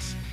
things.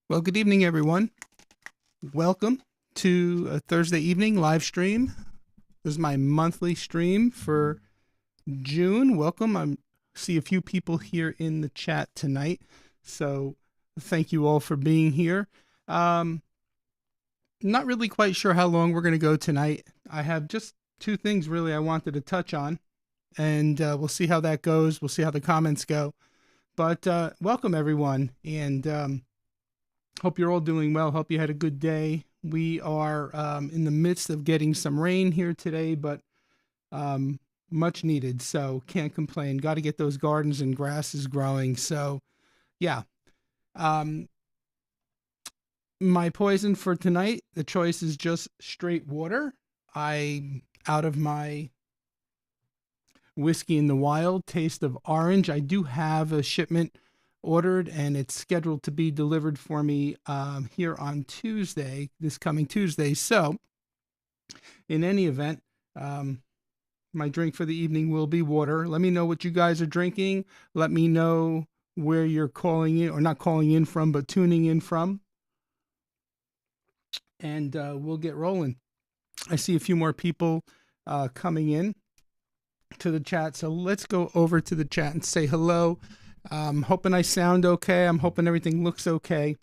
Well, good evening, everyone. Welcome to a Thursday evening live stream. This is my monthly stream for June. Welcome. I see a few people here in the chat tonight, so thank you all for being here. Not really quite sure how long we're going to go tonight. I have just two things really I wanted to touch on, and we'll see how that goes. We'll see how the comments go. But welcome, everyone, and hope you're all doing well. Hope you had a good day. We are in the midst of getting some rain here today, but much needed. So can't complain. Got to get those gardens and grasses growing. So yeah. Um, my poison for tonight, the choice is just straight water. I out of my whiskey in the wild taste of orange. I do have a shipment ordered and it's scheduled to be delivered for me here on Tuesday, this coming Tuesday. So in any event, my drink for the evening will be water. Let me know what you guys are drinking. Let me know where you're calling in, or not calling in from, but tuning in from. And we'll get rolling. I see a few more people coming in to the chat. So let's go over to the chat and say hello. Hoping I sound okay. I'm hoping everything looks okay.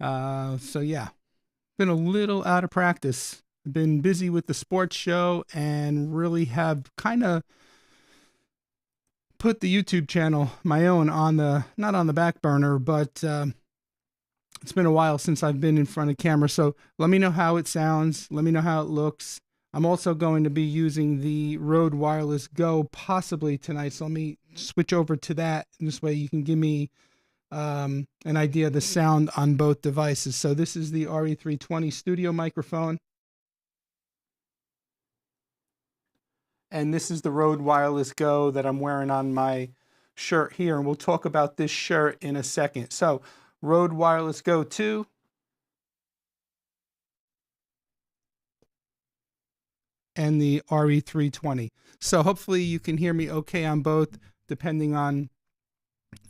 So yeah, been a little out of practice. Been busy with the sports show and really have kind of put the YouTube channel, my own, on the, not on the back burner, but it's been a while since I've been in front of camera. So let me know how it sounds. Let me know how it looks. I'm also going to be using the Rode Wireless Go possibly tonight. So let me switch over to that. And this way you can give me an idea of the sound on both devices. So this is the RE320 studio microphone. And this is the Rode Wireless Go that I'm wearing on my shirt here. And we'll talk about this shirt in a second. So Rode Wireless Go 2. And the RE320. So hopefully you can hear me okay on both, depending on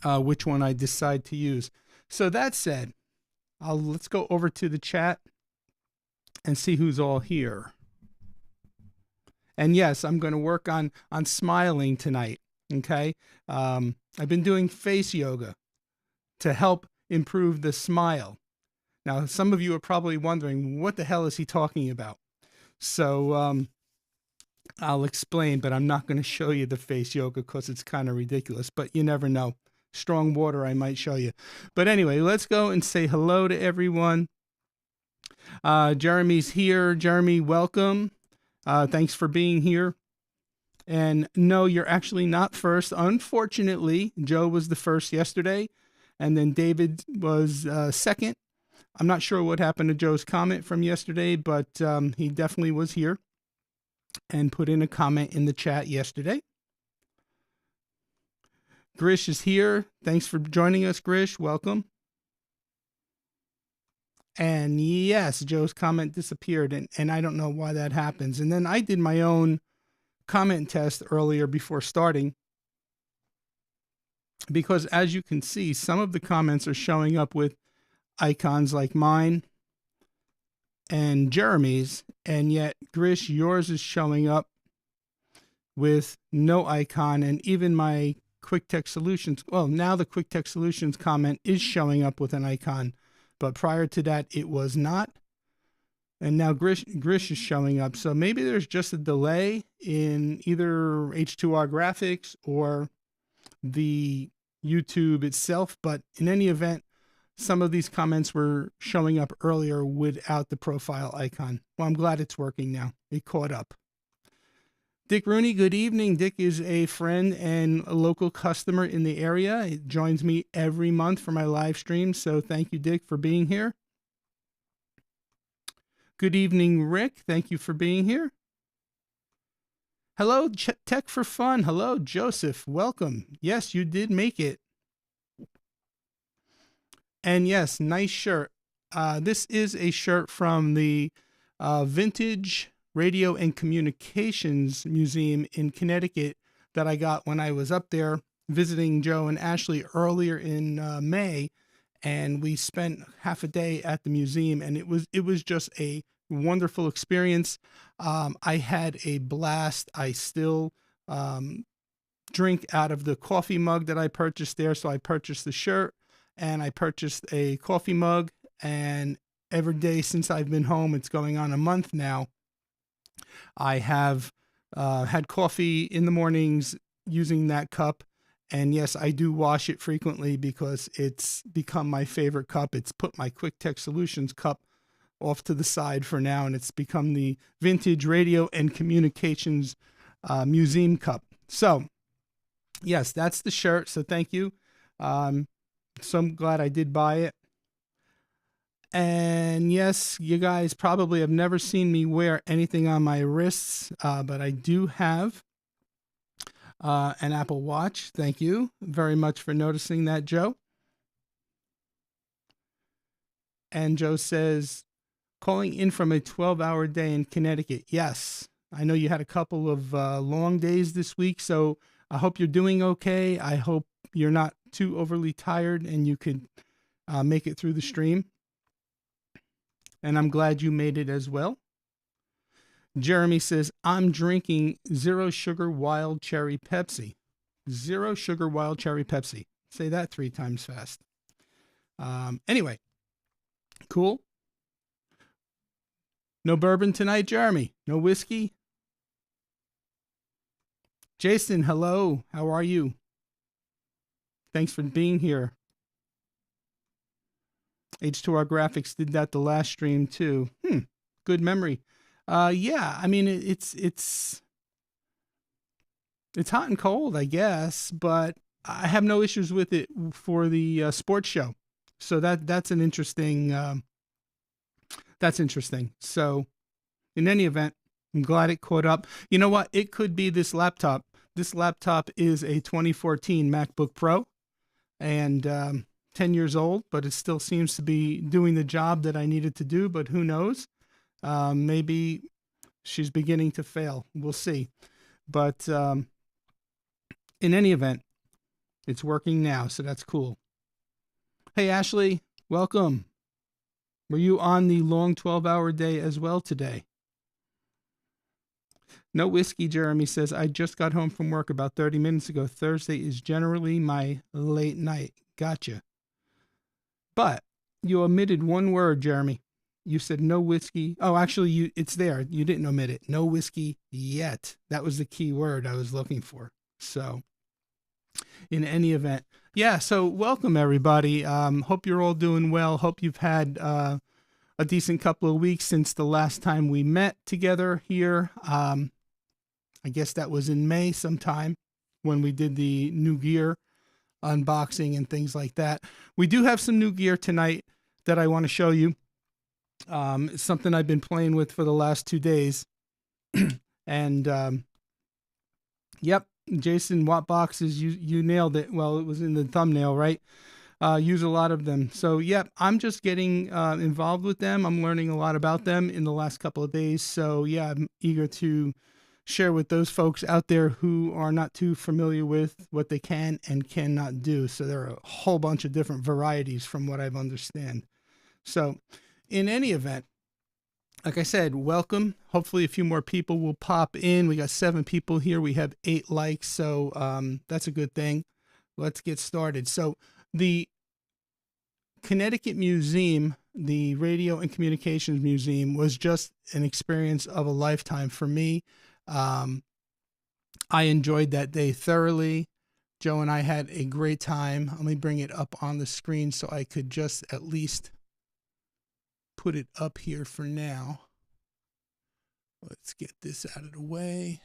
which one I decide to use. So that said, let's go over to the chat and see who's all here. And yes, I'm going to work on smiling tonight. Okay. I've been doing face yoga to help improve the smile. Now, some of you are probably wondering, what the hell is he talking about? So I'll explain, but I'm not going to show you the face yoga because it's kind of ridiculous, but you never know. Strong water, I might show you. But anyway, let's go and say hello to everyone. Jeremy's here. Jeremy, welcome. Thanks for being here. And no, you're actually not first. Unfortunately, Joe was the first yesterday, and then David was second. I'm not sure what happened to Joe's comment from yesterday, but he definitely was here and put in a comment in the chat yesterday. Grish is here. Thanks for joining us, Grish. Welcome. And yes, Joe's comment disappeared, and I don't know why that happens. And then I did my own comment test earlier before starting, because as you can see, some of the comments are showing up with icons like mine and Jeremy's, and yet Grish, yours is showing up with no icon, and even my Quik Tech Solutions, well, now the Quik Tech Solutions comment is showing up with an icon, but prior to that it was not. And now Grish is showing up. So maybe there's just a delay in either H2R graphics or the YouTube itself. But in any event, some of these comments were showing up earlier without the profile icon. Well, I'm glad it's working now. It caught up. Dick Rooney, good evening. Dick is a friend and a local customer in the area. He joins me every month for my live stream. So thank you, Dick, for being here. Good evening, Rick. Thank you for being here. Hello, Tech for Fun. Hello, Joseph. Welcome. Yes, you did make it. And yes, nice shirt. This is a shirt from the Vintage Radio and Communications Museum in Connecticut that I got when I was up there visiting Joe and Ashley earlier in May. And we spent half a day at the museum, and it was just a wonderful experience. I had a blast. I still drink out of the coffee mug that I purchased there. So I purchased the shirt and I purchased a coffee mug, and every day since I've been home, it's going on a month now, I have had coffee in the mornings using that cup. And yes, I do wash it frequently because it's become my favorite cup. It's put my Quik Tech Solutions cup off to the side for now, and it's become the Vintage Radio and Communications museum cup. So yes, that's the shirt. So thank you. So I'm glad I did buy it. And yes, you guys probably have never seen me wear anything on my wrists, but I do have an Apple Watch. Thank you very much for noticing that, Joe. And Joe says, calling in from a 12-hour day in Connecticut. Yes, I know you had a couple of long days this week, so I hope you're doing okay. I hope you're not too overly tired and you could make it through the stream. And I'm glad you made it as well. Jeremy says, I'm drinking zero sugar wild cherry Pepsi. Zero sugar wild cherry Pepsi. Say that 3 times fast. Anyway, cool. No bourbon tonight, Jeremy? No whiskey? Jason, hello. How are you? Thanks for being here. H2R Graphics did that the last stream too. Good memory. Yeah, I mean it's hot and cold, I guess, but I have no issues with it for the sports show. So that's an interesting. That's interesting. So, in any event, I'm glad it caught up. You know what? It could be this laptop. This laptop is a 2014 MacBook Pro, and 10 years old, but it still seems to be doing the job that I needed to do. But who knows? Maybe she's beginning to fail. We'll see. But in any event, it's working now, so that's cool. Hey, Ashley, welcome. Were you on the long 12-hour day as well today? No whiskey, Jeremy says. I just got home from work about 30 minutes ago. Thursday is generally my late night. Gotcha. But you omitted one word, Jeremy. You said no whiskey. Oh, actually, it's there. You didn't omit it. No whiskey yet. That was the key word I was looking for. So, in any event, yeah, so welcome, everybody. Hope you're all doing well. Hope you've had a decent couple of weeks since the last time we met together here. I guess that was in May sometime when we did the new gear unboxing and things like that. We do have some new gear tonight that I want to show you. It's something I've been playing with for the last 2 days. And yep, Jason, WattBox you nailed it. Well, it was in the thumbnail, right? Use a lot of them. So, yep, I'm just getting involved with them. I'm learning a lot about them in the last couple of days. So, yeah, I'm eager to share with those folks out there who are not too familiar with what they can and cannot do. So there are a whole bunch of different varieties from what I've understand. So in any event, like I said, welcome. Hopefully a few more people will pop in. We got 7 people here. We have 8 likes. So that's a good thing. Let's get started. So the Connecticut Museum, the Radio and Communications Museum, was just an experience of a lifetime for me. I enjoyed that day thoroughly. Joe and I had a great time. Let me bring it up on the screen so I could just at least put it up here for now. Let's get this out of the way.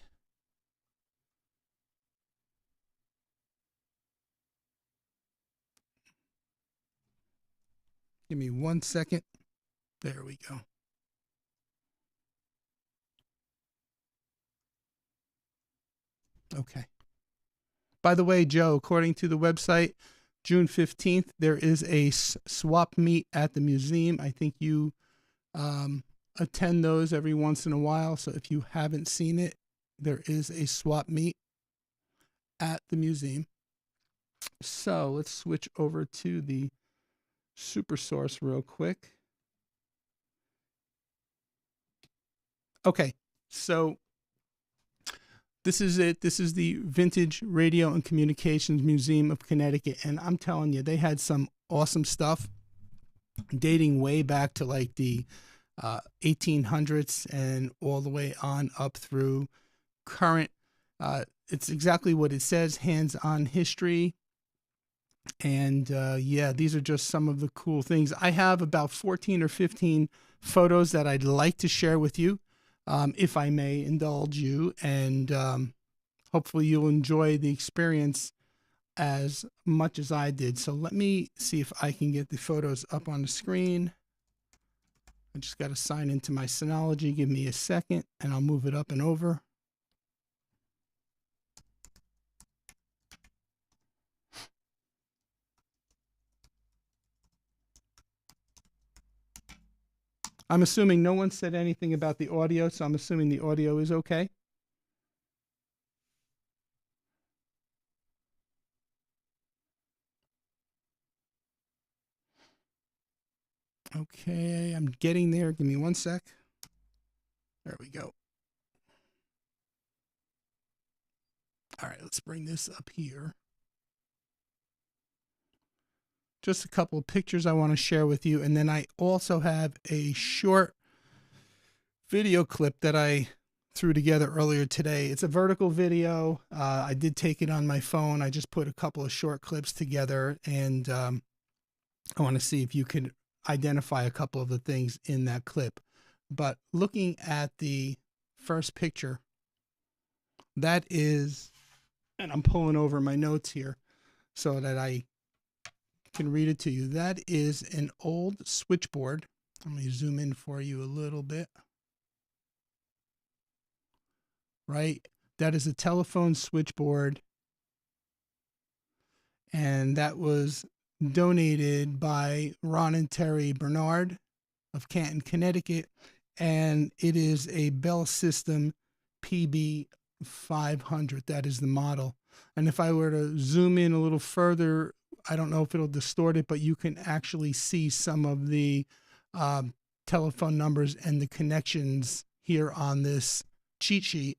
Give me 1 second. There we go. Okay. By the way, Joe, according to the website, June 15th, there is a swap meet at the museum. I think you attend those every once in a while. So if you haven't seen it, there is a swap meet at the museum. So let's switch over to the super source real quick. Okay, so this is it. This is the Vintage Radio and Communications Museum of Connecticut. And I'm telling you, they had some awesome stuff dating way back to like the 1800s and all the way on up through current. It's exactly what it says, hands-on history. And yeah, these are just some of the cool things. I have about 14 or 15 photos that I'd like to share with you. if I may indulge you, and hopefully you'll enjoy the experience as much as I did. So let me see if I can get the photos up on the screen. I just got to sign into my Synology. Give me a second and I'll move it up and over. I'm assuming no one said anything about the audio, so I'm assuming the audio is okay. Okay, I'm getting there. Give me one sec. There we go. All right, let's bring this up here. Just a couple of pictures I want to share with you. And then I also have a short video clip that I threw together earlier today. It's a vertical video. I did take it on my phone. I just put a couple of short clips together, and I want to see if you could identify a couple of the things in that clip. But looking at the first picture, that is, and I'm pulling over my notes here so that I can read it to you. That is an old switchboard. Let me zoom in for you a little bit. Right? That is a telephone switchboard, and that was donated by Ron and Terry Bernard of Canton, Connecticut, and it is a Bell System PB500. That is the model. And if I were to zoom in a little further, I don't know if it'll distort it, but you can actually see some of the telephone numbers and the connections here on this cheat sheet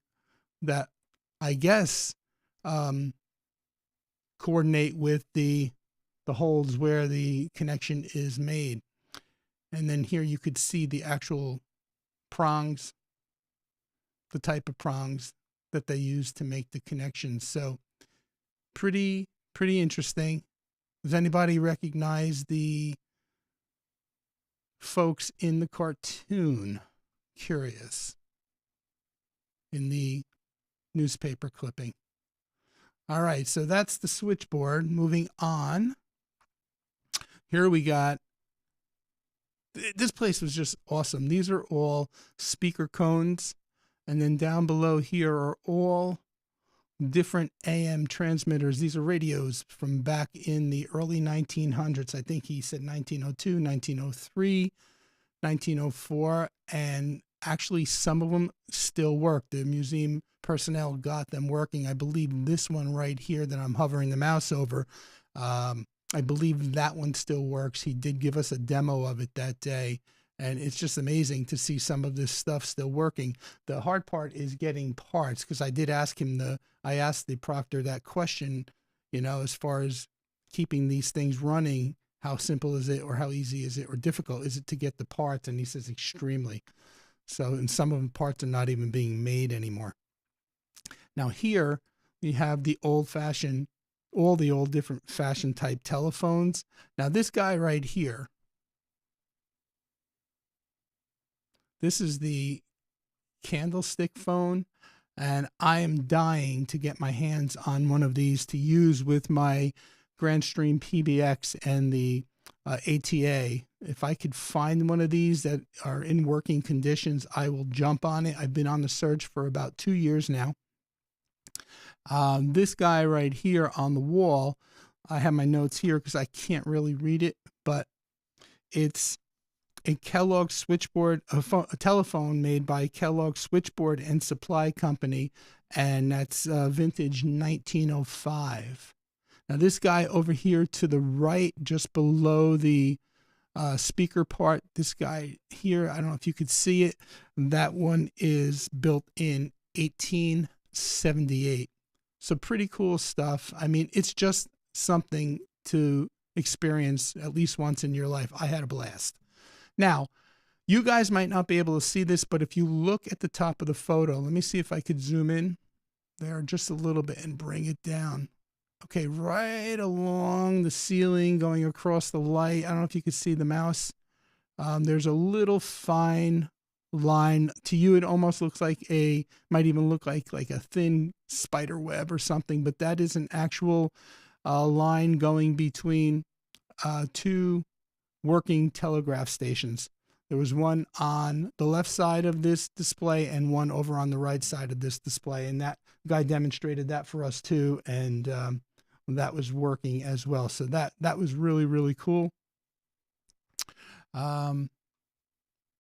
that I guess coordinate with the holes where the connection is made. And then here you could see the actual prongs, the type of prongs that they use to make the connections. So pretty interesting. Does anybody recognize the folks in the cartoon? Curious. In the newspaper clipping. All right, so that's the switchboard. Moving on. Here we got, this place was just awesome. These are all speaker cones. And then down below here are all different AM transmitters. These are radios from back in the early 1900s. I think he said 1902, 1903, 1904. And actually some of them still work. The museum personnel got them working. I believe this one right here that I'm hovering the mouse over, I believe that one still works. He did give us a demo of it that day, and it's just amazing to see some of this stuff still working. The hard part is getting parts, because I did ask him I asked the proctor that question, you know, as far as keeping these things running, how simple is it, or how easy is it, or difficult is it to get the parts? And he says extremely. So, and some of the parts are not even being made anymore. Now here we have the old-fashioned, all the old different fashion type telephones. Now this guy right here, this is the candlestick phone, and I am dying to get my hands on one of these to use with my Grandstream PBX and the ATA. If I could find one of these that are in working conditions, I will jump on it. I've been on the search for about 2 years now. This guy right here on the wall, I have my notes here because I can't really read it, but it's a Kellogg switchboard, a telephone made by Kellogg Switchboard and Supply Company, and that's vintage 1905. Now this guy over here to the right, just below the speaker part, this guy here, I don't know if you could see it, that one is built in 1878. So pretty cool stuff. I mean, it's just something to experience at least once in your life. I had a blast. Now, you guys might not be able to see this, but if you look at the top of the photo, let me see if I could zoom in there just a little bit and bring it down. Okay, right along the ceiling, going across the light. I don't know if you can see the mouse. There's a little fine line. To you, it almost looks like might even look like a thin spider web or something, but that is an actual line going between two working telegraph stations. There was one on the left side of this display and one over on the right side of this display. And that guy demonstrated that for us too. And that was working as well. So that was really, really cool. Let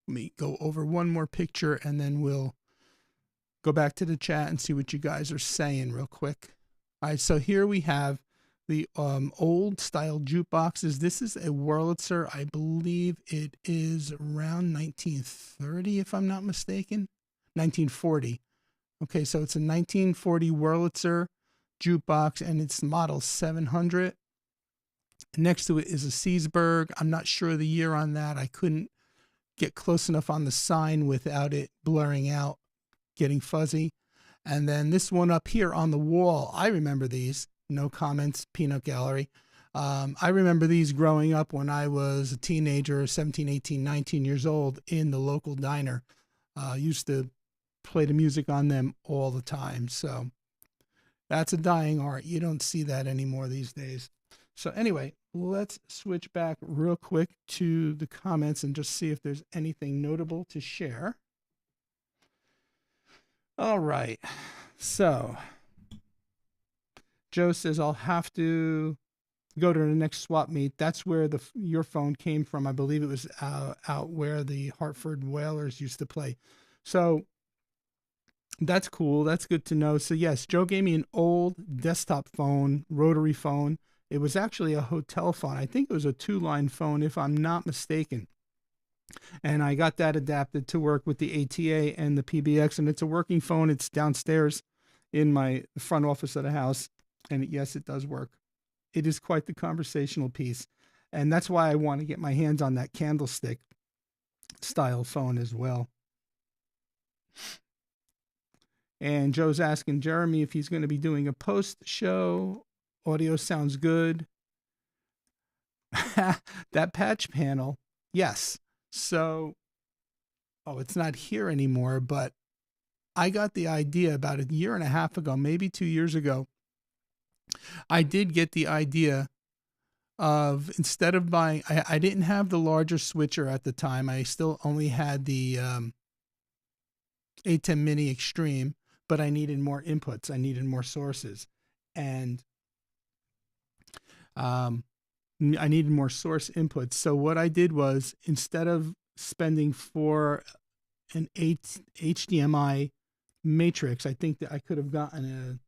me go over one more picture and then we'll go back to the chat and see what you guys are saying real quick. All right, so here we have the old style jukeboxes. This is a Wurlitzer. I believe it is around 1930, if I'm not mistaken. 1940. Okay, so it's a 1940 Wurlitzer jukebox, and it's model 700. Next to it is a Seesburg. I'm not sure the year on that. I couldn't get close enough on the sign without it blurring out, getting fuzzy. And then this one up here on the wall, I remember these. No comments, peanut gallery. I remember these growing up when I was a teenager, 17, 18, 19 years old, in the local diner. Used to play the music on them all the time. So that's a dying art. You don't see that anymore these days. So anyway, let's switch back real quick to the comments and just see if there's anything notable to share. All right. So Joe says, I'll have to go to the next swap meet. That's where your phone came from. I believe it was out where the Hartford Whalers used to play. So that's cool. That's good to know. So yes, Joe gave me an old desktop phone, rotary phone. It was actually a hotel phone. I think it was a 2-line phone, if I'm not mistaken. And I got that adapted to work with the ATA and the PBX, and it's a working phone. It's downstairs in my front office of the house. And yes, it does work. It is quite the conversational piece. And that's why I want to get my hands on that candlestick style phone as well. And Joe's asking Jeremy if he's going to be doing a post show. Audio sounds good. That patch panel. Yes. So, it's not here anymore, but I got the idea about a year and a half ago, maybe 2 years ago. I did get the idea of, instead of buying, I didn't have the larger switcher at the time. I still only had the A10 Mini Extreme, but I needed more inputs. I needed more sources. And I needed more source inputs. So what I did was, instead of spending for an HDMI matrix, I think that I could have gotten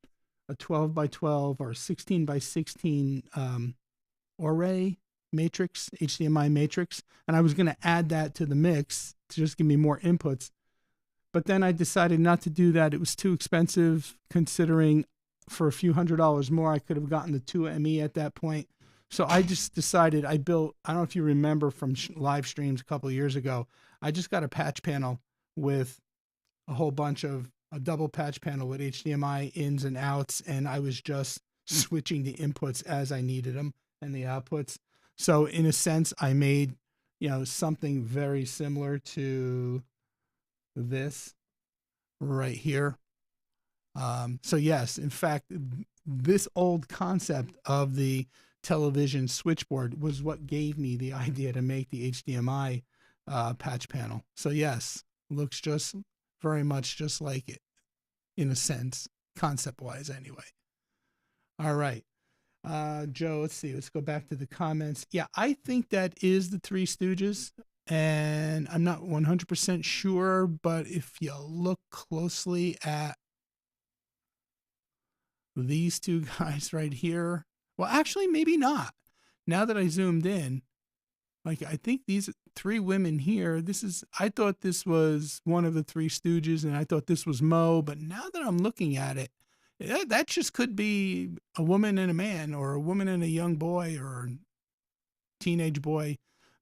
a 12 by 12 or 16 by 16 array matrix, HDMI matrix. And I was going to add that to the mix to just give me more inputs. But then I decided not to do that. It was too expensive, considering for a few $100s more, I could have gotten the 2ME at that point. So I just decided, I don't know if you remember from live streams a couple of years ago, I just got a patch panel with a double patch panel with HDMI ins and outs, and I was just switching the inputs as I needed them and the outputs. So in a sense, I made, something very similar to this right here. So yes, in fact, this old concept of the television switchboard was what gave me the idea to make the HDMI patch panel. So yes, looks just very much just like it, in a sense, concept-wise anyway. All right. Joe, let's see. Let's go back to the comments. Yeah, I think that is the Three Stooges, and I'm not 100% sure, but if you look closely at these two guys right here, well, actually, maybe not. Now that I zoomed in, I think these three women here, I thought this was one of the Three Stooges, and I thought this was Mo, but now that I'm looking at it, that just could be a woman and a man, or a woman and a young boy, or a teenage boy.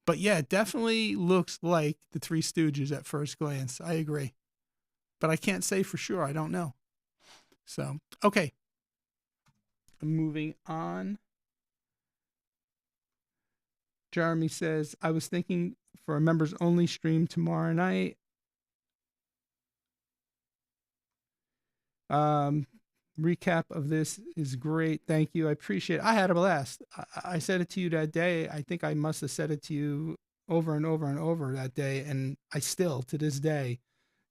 But yeah, it definitely looks like the Three Stooges at first glance. I agree. But I can't say for sure. I don't know. So, okay. Moving on. Jeremy says, I was thinking for a members only stream tomorrow night. Um, recap of this is great. Thank you. I appreciate it. I had a blast. I said it to you that day. I think I must have said it to you over and over and over that day. And I still, to this day,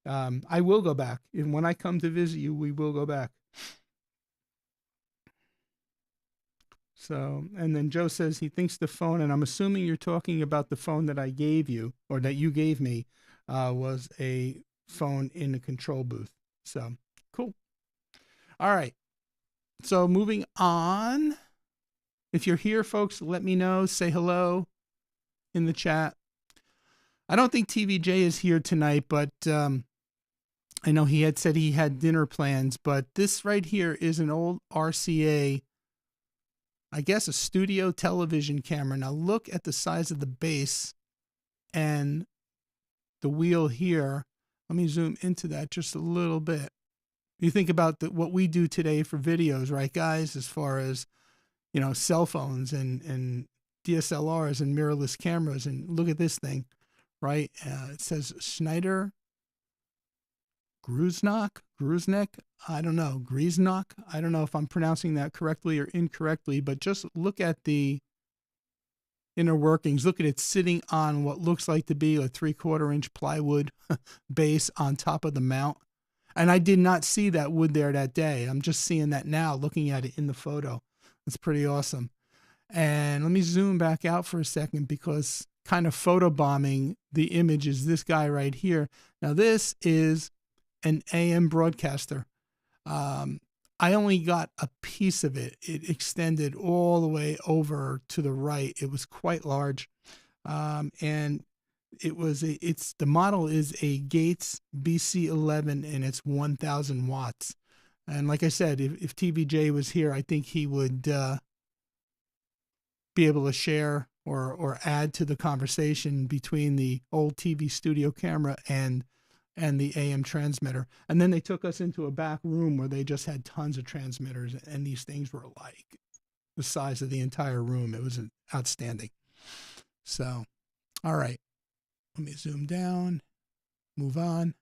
I will go back. And when I come to visit you, we will go back. So, and then Joe says he thinks the phone, and I'm assuming you're talking about the phone that I gave you or that you gave me, was a phone in the control booth. So, cool. All right. So, moving on. If you're here, folks, let me know. Say hello in the chat. I don't think TVJ is here tonight, but I know he had said he had dinner plans. But this right here is an old RCA, I guess a studio television camera. Now look at the size of the base and the wheel here. Let me zoom into that just a little bit. You think about what we do today for videos, right, guys? As far as, you know, cell phones and DSLRs and mirrorless cameras. And look at this thing, right? It says Schneider Gruznek. I don't know. Griesnock. I don't know if I'm pronouncing that correctly or incorrectly, but just look at the inner workings. Look at it sitting on what looks like to be a 3/4 inch plywood base on top of the mount. And I did not see that wood there that day. I'm just seeing that now, looking at it in the photo. It's pretty awesome. And let me zoom back out for a second, because kind of photobombing the image is this guy right here. Now this is an AM broadcaster. I only got a piece of it. It extended all the way over to the right. It was quite large. And the model is a Gates BC11, and it's 1000 watts. And like I said, if TVJ was here, I think he would be able to share or add to the conversation between the old TV studio camera and the AM transmitter. And then they took us into a back room where they just had tons of transmitters, and these things were like the size of the entire room. It was outstanding. So, all right, let me zoom down, move on.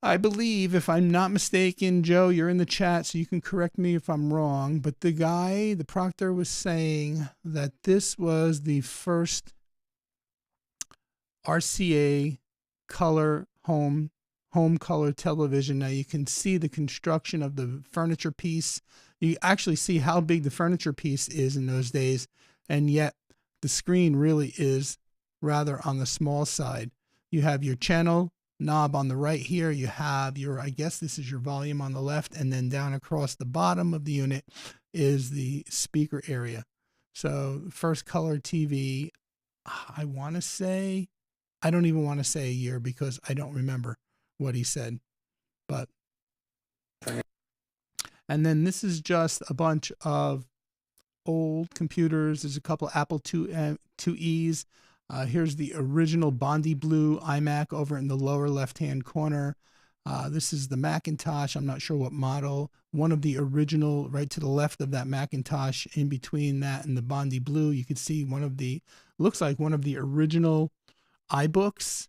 I believe, if I'm not mistaken, Joe, you're in the chat, so you can correct me if I'm wrong, but the proctor was saying that this was the first RCA color home color television. Now you can see the construction of the furniture piece. You actually see how big the furniture piece is in those days, and yet the screen really is rather on the small side. You have your channel knob on the right here. You have your, I guess this is your volume on the left, and then down across the bottom of the unit is the speaker area. So first color TV, I want to say, I don't even want to say a year because I don't remember what he said. But, and then this is just a bunch of old computers. There's a couple Apple IIe's. Here's the original Bondi Blue iMac over in the lower left-hand corner. This is the Macintosh. I'm not sure what model. One of the original, right to the left of that Macintosh, in between that and the Bondi Blue, you could see looks like one of the original iBooks,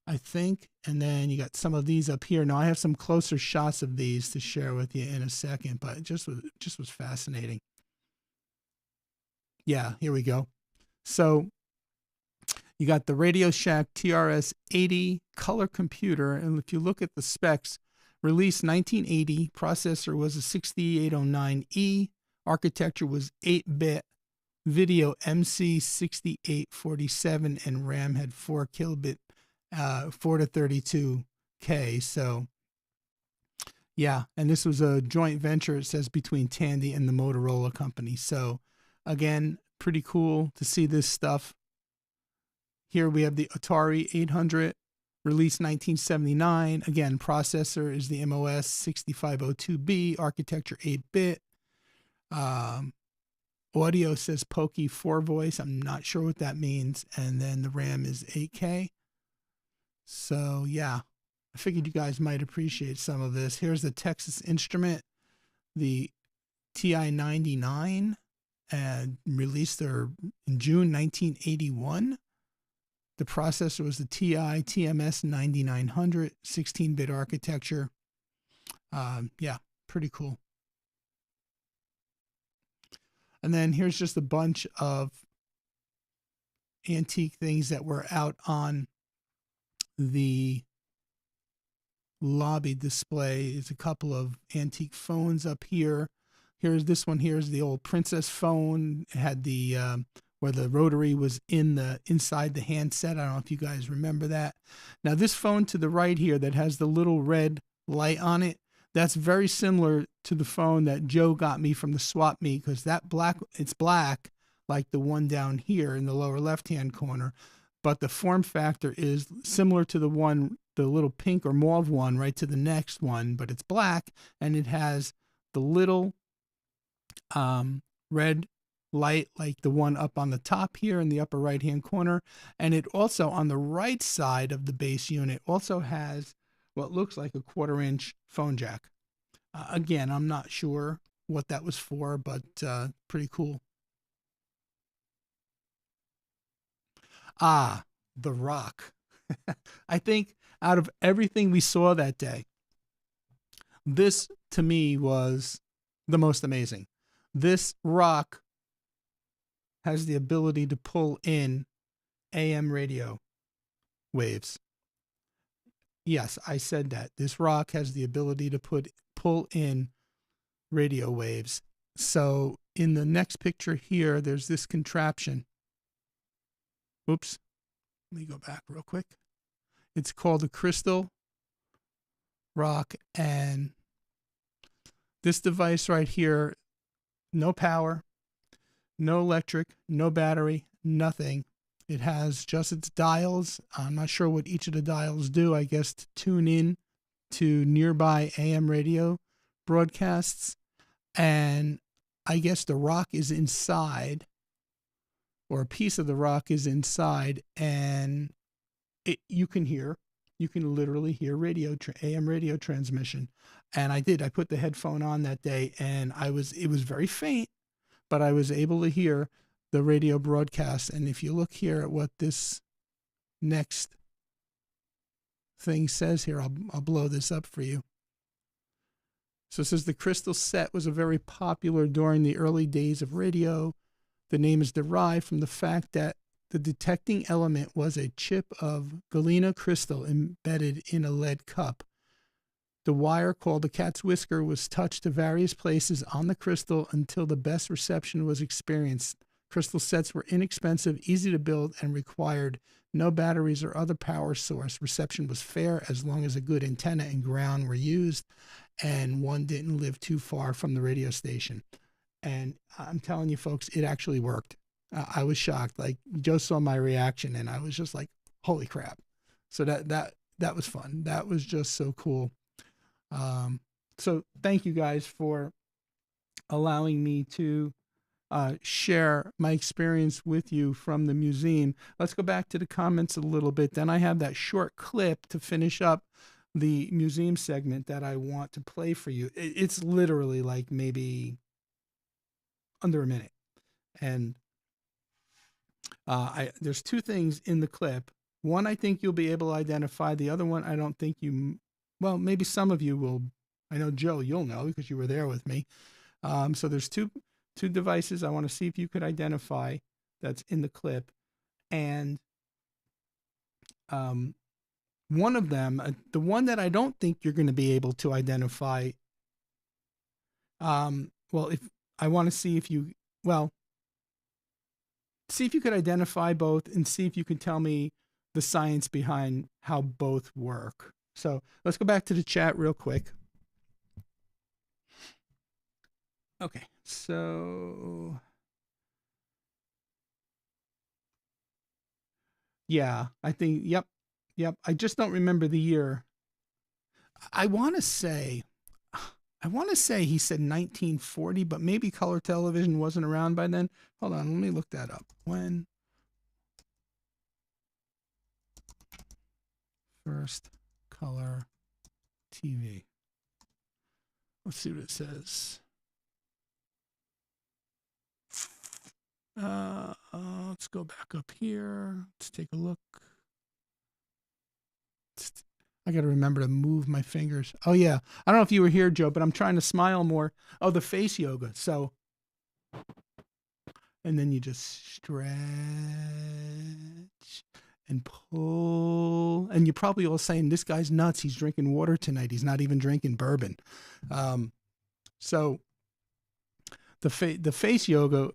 I think. And then you got some of these up here. Now I have some closer shots of these to share with you in a second, but it just was fascinating. Yeah, here we go. So you got the Radio Shack TRS-80 color computer, and if you look at the specs, released 1980, processor was a 6809E, architecture was 8-bit, video MC6847, and RAM had 4 kilobit, 4 to 32K. So yeah, and this was a joint venture, it says, between Tandy and the Motorola company. So again, pretty cool to see this stuff. Here we have the Atari 800, released 1979. Again, processor is the MOS 6502B, architecture 8-bit. Audio says Pokey 4 voice. I'm not sure what that means. And then the RAM is 8K. So yeah, I figured you guys might appreciate some of this. Here's the Texas Instrument, the TI-99, and released there in June 1981. The processor was the TI TMS 9900, 16-bit architecture. Yeah, pretty cool. And then here's just a bunch of antique things that were out on the lobby display. Is a couple of antique phones up here. Here's this one. Here's the old Princess phone. It had the where the rotary was in the inside the handset. I don't know if you guys remember that. Now this phone to the right here that has the little red light on it, that's very similar to the phone that Joe got me from the swap meet, because that black, it's black like the one down here in the lower left hand corner, but the form factor is similar to the one, the little pink or mauve one right to the next one, but it's black, and it has the little red light like the one up on the top here in the upper right hand corner. And it also on the right side of the base unit also has what looks like a 1/4-inch phone jack. Again, I'm not sure what that was for, but pretty cool. The Rock. I think out of everything we saw that day, this to me was the most amazing. This rock has the ability to pull in AM radio waves. Yes, I said that. This rock has the ability to pull in radio waves. So in the next picture here, there's this contraption. Oops. Let me go back real quick. It's called a crystal rock, and this device right here, no power, no electric, no battery, nothing. It has just its dials. I'm not sure what each of the dials do, I guess to tune in to nearby AM radio broadcasts. And I guess the rock is inside, or a piece of the rock is inside, and you can literally hear AM radio transmission. And I put the headphone on that day, and it was very faint, but I was able to hear the radio broadcast. And if you look here at what this next thing says here, I'll blow this up for you. So it says the crystal set was a very popular during the early days of radio. The name is derived from the fact that the detecting element was a chip of galena crystal embedded in a lead cup. The wire, called a cat's whisker, was touched to various places on the crystal until the best reception was experienced. Crystal sets were inexpensive, easy to build, and required no batteries or other power source. Reception was fair as long as a good antenna and ground were used, and one didn't live too far from the radio station. And I'm telling you, folks, it actually worked. I was shocked. Like, Joe saw my reaction, and I was just like, "Holy crap!" So that was fun. That was just so cool. So thank you guys for allowing me to share my experience with you from the museum. Let's go back to the comments a little bit. Then I have that short clip to finish up the museum segment that I want to play for you. It's literally like maybe under a minute. And there's two things in the clip. One, I think you'll be able to identify. The other one, I don't think you, well, maybe some of you will. I know, Joe, you'll know because you were there with me. So there's two devices I want to see if you could identify that's in the clip. And one of them, the one that I don't think you're going to be able to identify, well, if I want to see if you, well, see if you could identify both and see if you can tell me the science behind how both work. So let's go back to the chat real quick. Okay, so yeah, I think, yep. I just don't remember the year. I want to say he said 1940, but maybe color television wasn't around by then. Hold on, let me look that up. When first color TV. Let's see what it says. Let's go back up here. Let's take a look. I got to remember to move my fingers. Oh, yeah. I don't know if you were here, Joe, but I'm trying to smile more. Oh, the face yoga. So, and then you just stretch and pull. And you're probably all saying, this guy's nuts. He's drinking water tonight. He's not even drinking bourbon. So the face yoga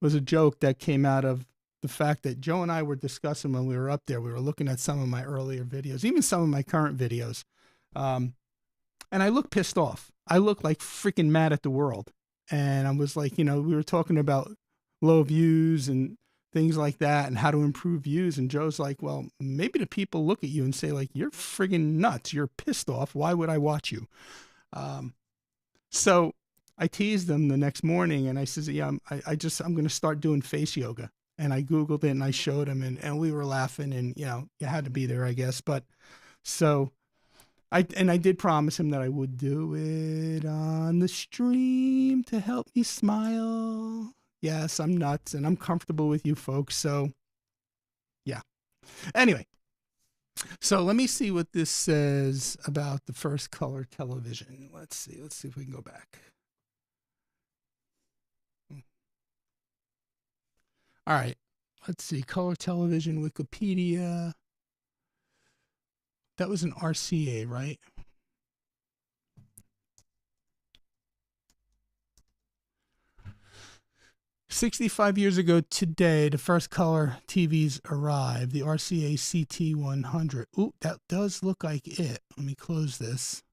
was a joke that came out of the fact that Joe and I were discussing when we were up there. We were looking at some of my earlier videos, even some of my current videos. And I look pissed off. I look like freaking mad at the world. And I was like, we were talking about low views and things like that and how to improve views. And Joe's like, well, maybe the people look at you and say, like, you're friggin' nuts. You're pissed off. Why would I watch you? So I teased them the next morning and I said, yeah, I'm going to start doing face yoga. And I Googled it and I showed him and we were laughing and, you had to be there, I guess. But so I did promise him that I would do it on the stream to help me smile. Yes, I'm nuts and I'm comfortable with you folks. So yeah. Anyway, so let me see what this says about the first color television. Let's see if we can go back. All right, let's see. Color television, Wikipedia. That was an RCA, right? "65 years ago today, the first color TVs arrived, the RCA CT100. Ooh, that does look like it. Let me close this.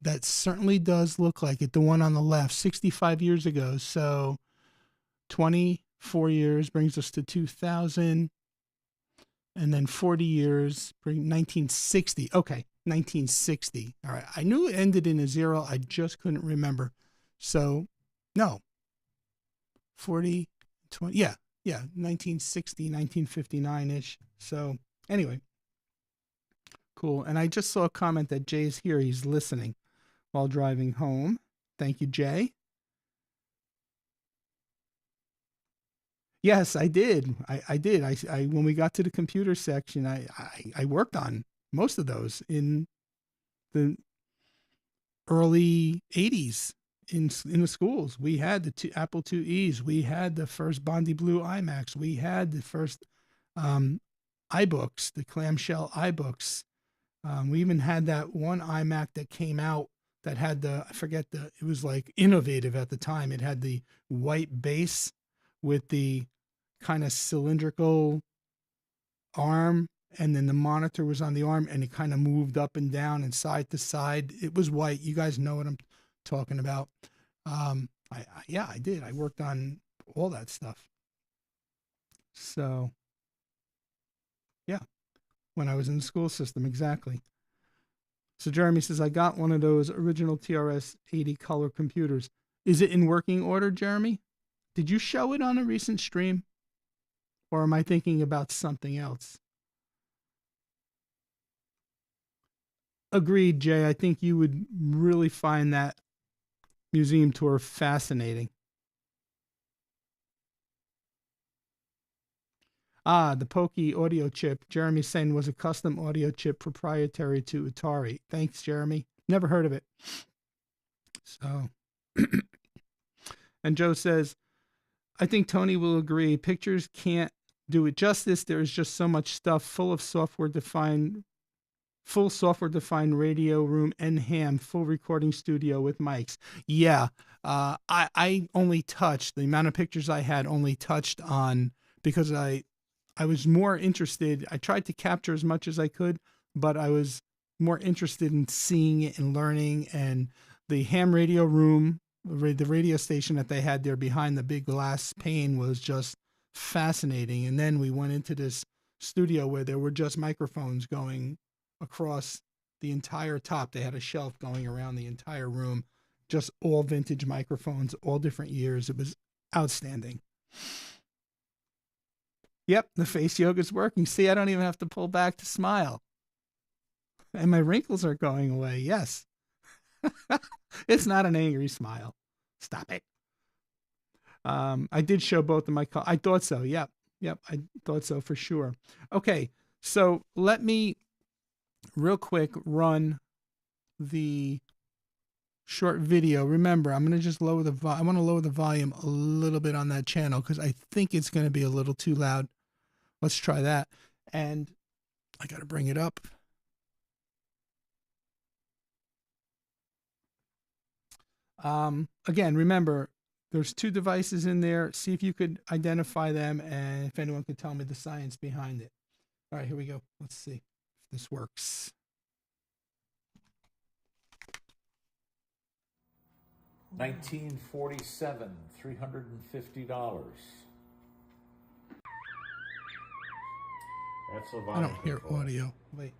That certainly does look like it, the one on the left, 65 years ago. So 24 years brings us to 2000. And then 40 years, bring 1960. Okay, 1960. All right. I knew it ended in a zero. I just couldn't remember. So, no. 40, 20. Yeah, 1960, 1959-ish. So, anyway. Cool. And I just saw a comment that Jay's here. He's listening while driving home. Thank you, Jay. Yes, I did. I did. I when we got to the computer section, I worked on most of those in the early 80s in the schools. We had the Apple IIe's. We had the first Bondi Blue iMacs. We had the first iBooks, the clamshell iBooks. We even had that one iMac that came out that had it was like innovative at the time. It had the white base with the kind of cylindrical arm, and then the monitor was on the arm and it kind of moved up and down and side to side. It was white. You guys know what I'm talking about. I did. I worked on all that stuff. So yeah, when I was in the school system, exactly. So Jeremy says, I got one of those original TRS-80 color computers. Is it in working order, Jeremy? Did you show it on a recent stream? Or am I thinking about something else? Agreed, Jay. I think you would really find that museum tour fascinating. The Pokey audio chip Jeremy saying was a custom audio chip proprietary to Atari. Thanks, Jeremy. Never heard of it. So, and Joe says, I think Tony will agree. Pictures can't do it justice. There is just so much stuff full software defined radio room and ham, full recording studio with mics. Yeah. I only touched the amount of pictures I had only touched on because I was more interested. I tried to capture as much as I could, but I was more interested in seeing it and learning. And the ham radio room, the radio station that they had there behind the big glass pane was just fascinating. And then we went into this studio where there were just microphones going across the entire top. They had a shelf going around the entire room, just all vintage microphones, all different years. It was outstanding. Yep, the face yoga is working. See, I don't even have to pull back to smile. And my wrinkles are going away. Yes. It's not an angry smile. Stop it. I did show both of my I thought so. Yep, I thought so for sure. Okay, so let me real quick run the short video. Remember, I'm going to just lower the I want to lower the volume a little bit on that channel because I think it's going to be a little too loud. Let's try that. And I got to bring it up. Again, remember, there's 2 devices in there. See if you could identify them and if anyone could tell me the science behind it. All right, here we go. Let's see if this works. $1947, $350. That's a volume I don't hear control. audio. Wait.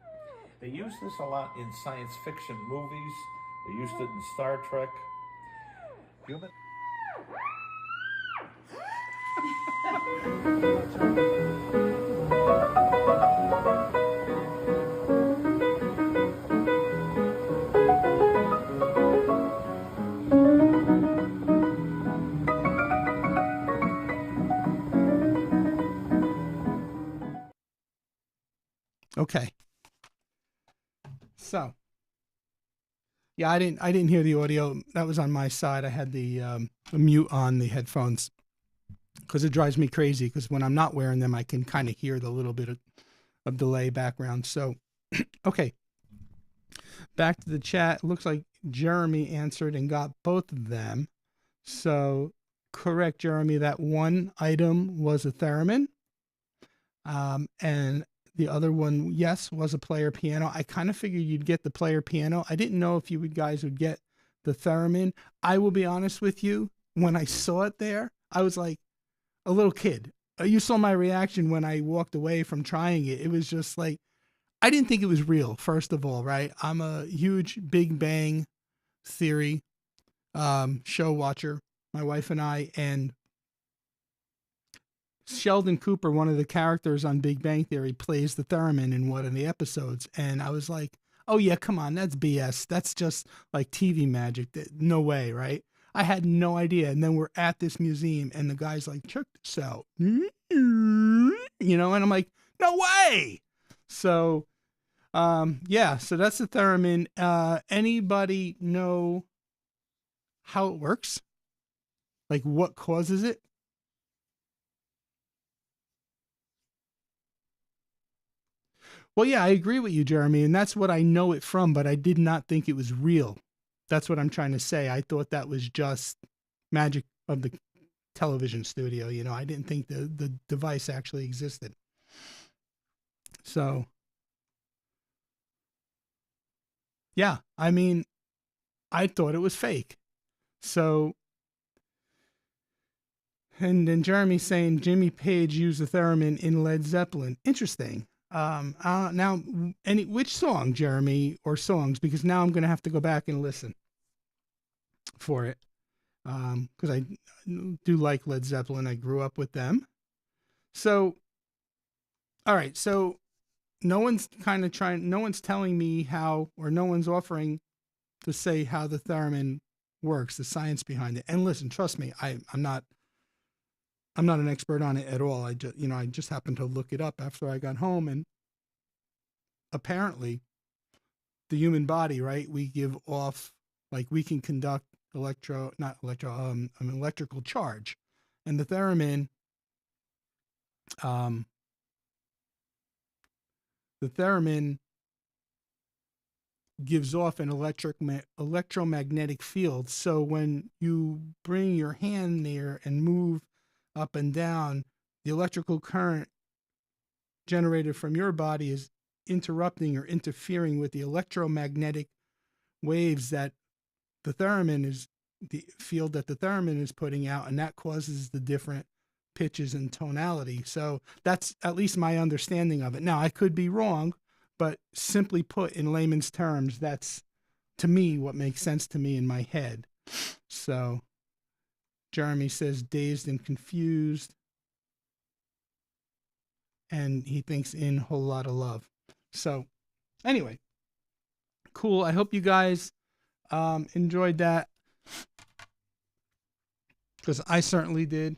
They use this a lot in science fiction movies. They used it in Star Trek. Human. Okay. So, yeah, I didn't hear the audio. That was on my side. I had the mute on the headphones because it drives me crazy. Because when I'm not wearing them, I can kind of hear the little bit of delay background. So, okay. Back to the chat. Looks like Jeremy answered and got both of them. So, correct, Jeremy. That one item was a theremin. And the other one, yes, was a player piano. I kind of figured you'd get the player piano. I didn't know if you guys would get the theremin. I will be honest with you. When I saw it there, I was like a little kid. You saw my reaction when I walked away from trying it. It was just like, I didn't think it was real, first of all, right? I'm a huge Big Bang Theory show watcher, my wife and I, and Sheldon Cooper, one of the characters on Big Bang Theory, plays the theremin in one of the episodes. And I was like, oh, yeah, come on. That's BS. That's just like TV magic. No way, right? I had no idea. And then we're at this museum and the guy's like, check this out. You know, and I'm like, no way. So, yeah, so that's the theremin. Anybody know how it works? Like what causes it? Well, yeah, I agree with you, Jeremy, and that's what I know it from, but I did not think it was real. That's what I'm trying to say. I thought that was just magic of the television studio. You know, I didn't think the device actually existed. So, yeah, I mean, I thought it was fake. So, and then Jeremy's saying Jimmy Page used the theremin in Led Zeppelin. Interesting. Now, which song, Jeremy, or songs? Because now I'm going to have to go back and listen for it. Because I do like Led Zeppelin. I grew up with them. So, all right. So, no one's telling me how, or no one's offering to say how the theremin works, the science behind it. And listen, trust me, I'm not an expert on it at all. I just happened to look it up after I got home, and apparently the human body, right? We give off, like, we can conduct electrical charge, and the theremin, gives off an electromagnetic field. So when you bring your hand there and move up and down, the electrical current generated from your body is interrupting or interfering with the electromagnetic waves that the theremin is, the field that the theremin is putting out, and that causes the different pitches and tonality. So that's at least my understanding of it. Now, I could be wrong, but simply put, in layman's terms, that's, to me, what makes sense to me in my head. So Jeremy says dazed and confused, and he thinks in Whole Lot of Love. So anyway, cool. I hope you guys enjoyed that, because I certainly did.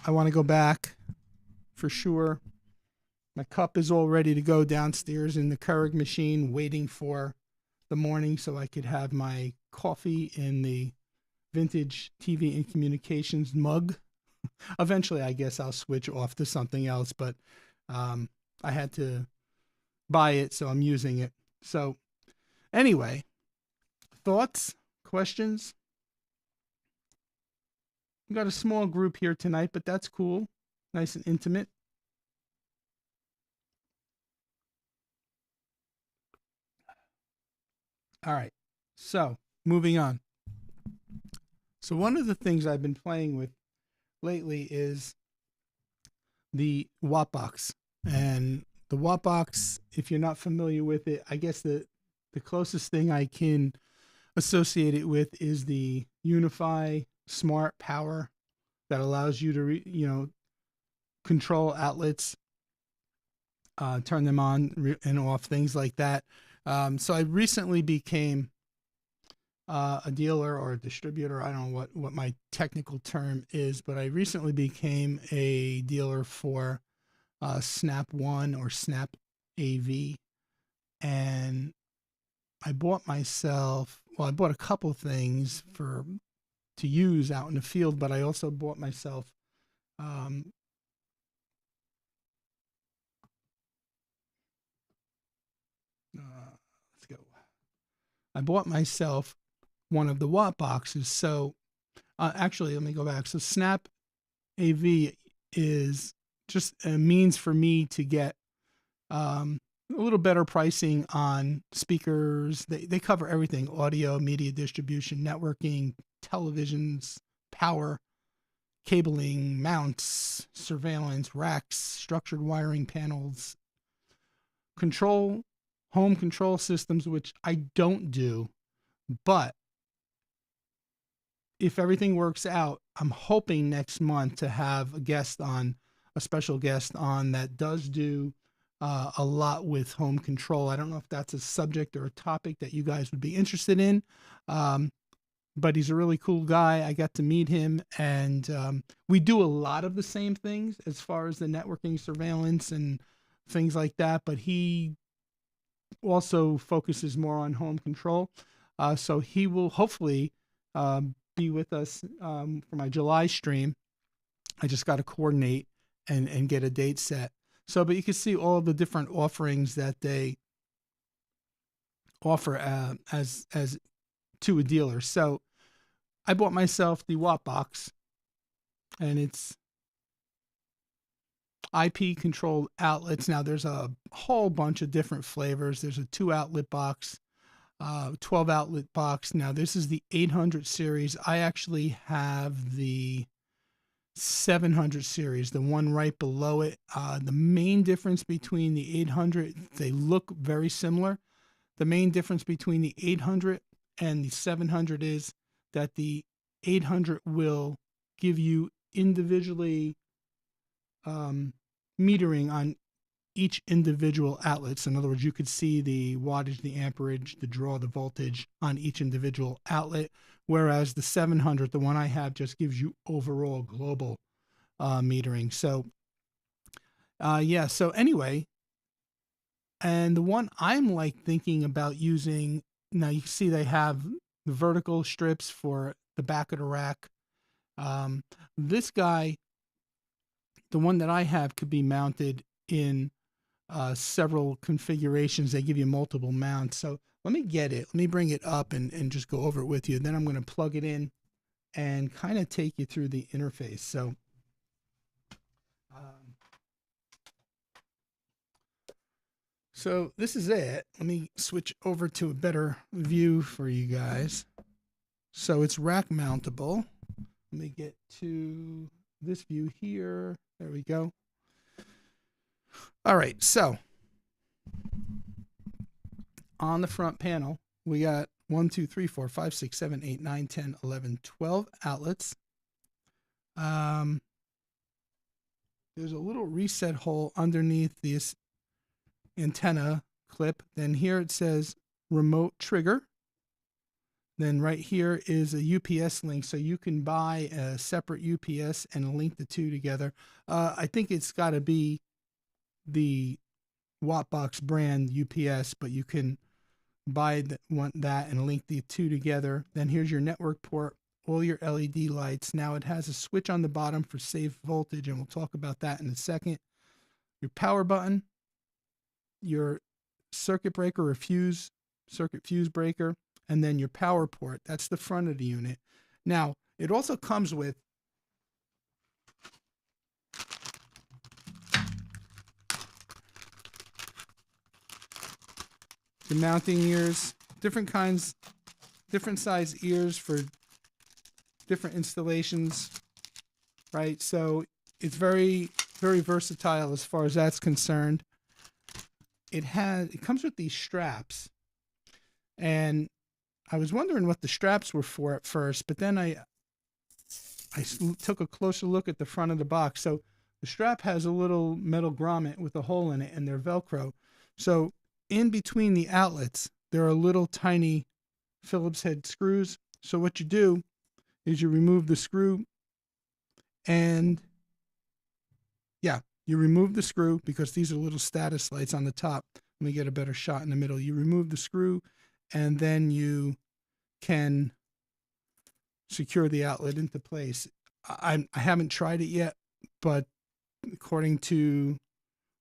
I want to go back for sure My cup is all ready to go downstairs in the Keurig machine, waiting for the morning so I could have my coffee in the vintage TV and communications mug. Eventually, I guess I'll switch off to something else, but I had to buy it, so I'm using it. So, anyway, thoughts, questions? We got a small group here tonight, but that's cool. Nice and intimate. All right. So, moving on. So, one of the things I've been playing with lately is the WattBox. And the WattBox, if you're not familiar with it, I guess the closest thing I can associate it with is the Unify Smart Power that allows you to control outlets, turn them on and off, things like that. So I recently became a dealer or a distributor. I don't know what my technical term is, but I recently became a dealer for Snap One or Snap AV, and I bought a couple things to use out in the field, but I also bought myself um, let's go. I bought myself one of the Watt boxes. So actually, let me go back. So Snap AV is just a means for me to get a little better pricing on speakers. They cover everything: audio, media distribution, networking, televisions, power, cabling, mounts, surveillance, racks, structured wiring panels, home control systems, which I don't do. But if everything works out, I'm hoping next month to have a special guest on that does do a lot with home control. I don't know if that's a subject or a topic that you guys would be interested in, but he's a really cool guy. I got to meet him, and we do a lot of the same things as far as the networking, surveillance, and things like that, but he also focuses more on home control. So he will hopefully be with us for my July stream. I just got to coordinate and get a date set. So, but you can see all the different offerings that they offer as to a dealer. So I bought myself the WattBox, and it's IP controlled outlets. Now there's a whole bunch of different flavors. There's a 2 outlet box, 12 outlet box. Now this is the 800 series. I actually have the 700 series, the one right below it. The main difference between the 800, they look very similar. The main difference between the 800 and the 700 is that the 800 will give you individually metering on each individual outlet. So in other words, you could see the wattage, the amperage, the draw, the voltage on each individual outlet, whereas the 700, the one I have, just gives you overall global metering. So yeah, so anyway, and the one I'm like thinking about using, now you can see they have the vertical strips for the back of the rack. This guy, the one that I have, could be mounted in several configurations. They give you multiple mounts. So let me get it. Let me bring it up and just go over it with you. Then I'm going to plug it in and kind of take you through the interface. So this is it. Let me switch over to a better view for you guys. So it's rack mountable. Let me get to this view here. There we go. All right, so on the front panel, we got 1, 2, 3, 4, 5, 6, 7, 8, 9, 10, 11, 12 outlets. There's a little reset hole underneath this antenna clip. Then here it says remote trigger. Then right here is a UPS link, so you can buy a separate UPS and link the two together. I think it's got to be the WattBox brand UPS, but you can buy that and link the two together. Then here's your network port, all your LED lights. Now it has a switch on the bottom for safe voltage, and we'll talk about that in a second. Your power button, your circuit breaker or circuit fuse breaker, and then your power port. That's the front of the unit. Now, it also comes with the mounting ears, different size ears for different installations, right? So it's very, very versatile as far as that's concerned. It comes with these straps, and I was wondering what the straps were for at first, but then I took a closer look at the front of the box. So the strap has a little metal grommet with a hole in it, and they're Velcro. So in between the outlets, there are little tiny Phillips head screws. So what you do is you remove the screw, and you remove the screw because these are little status lights on the top. Let me get a better shot in the middle. You remove the screw, and then you can secure the outlet into place. I haven't tried it yet, but according to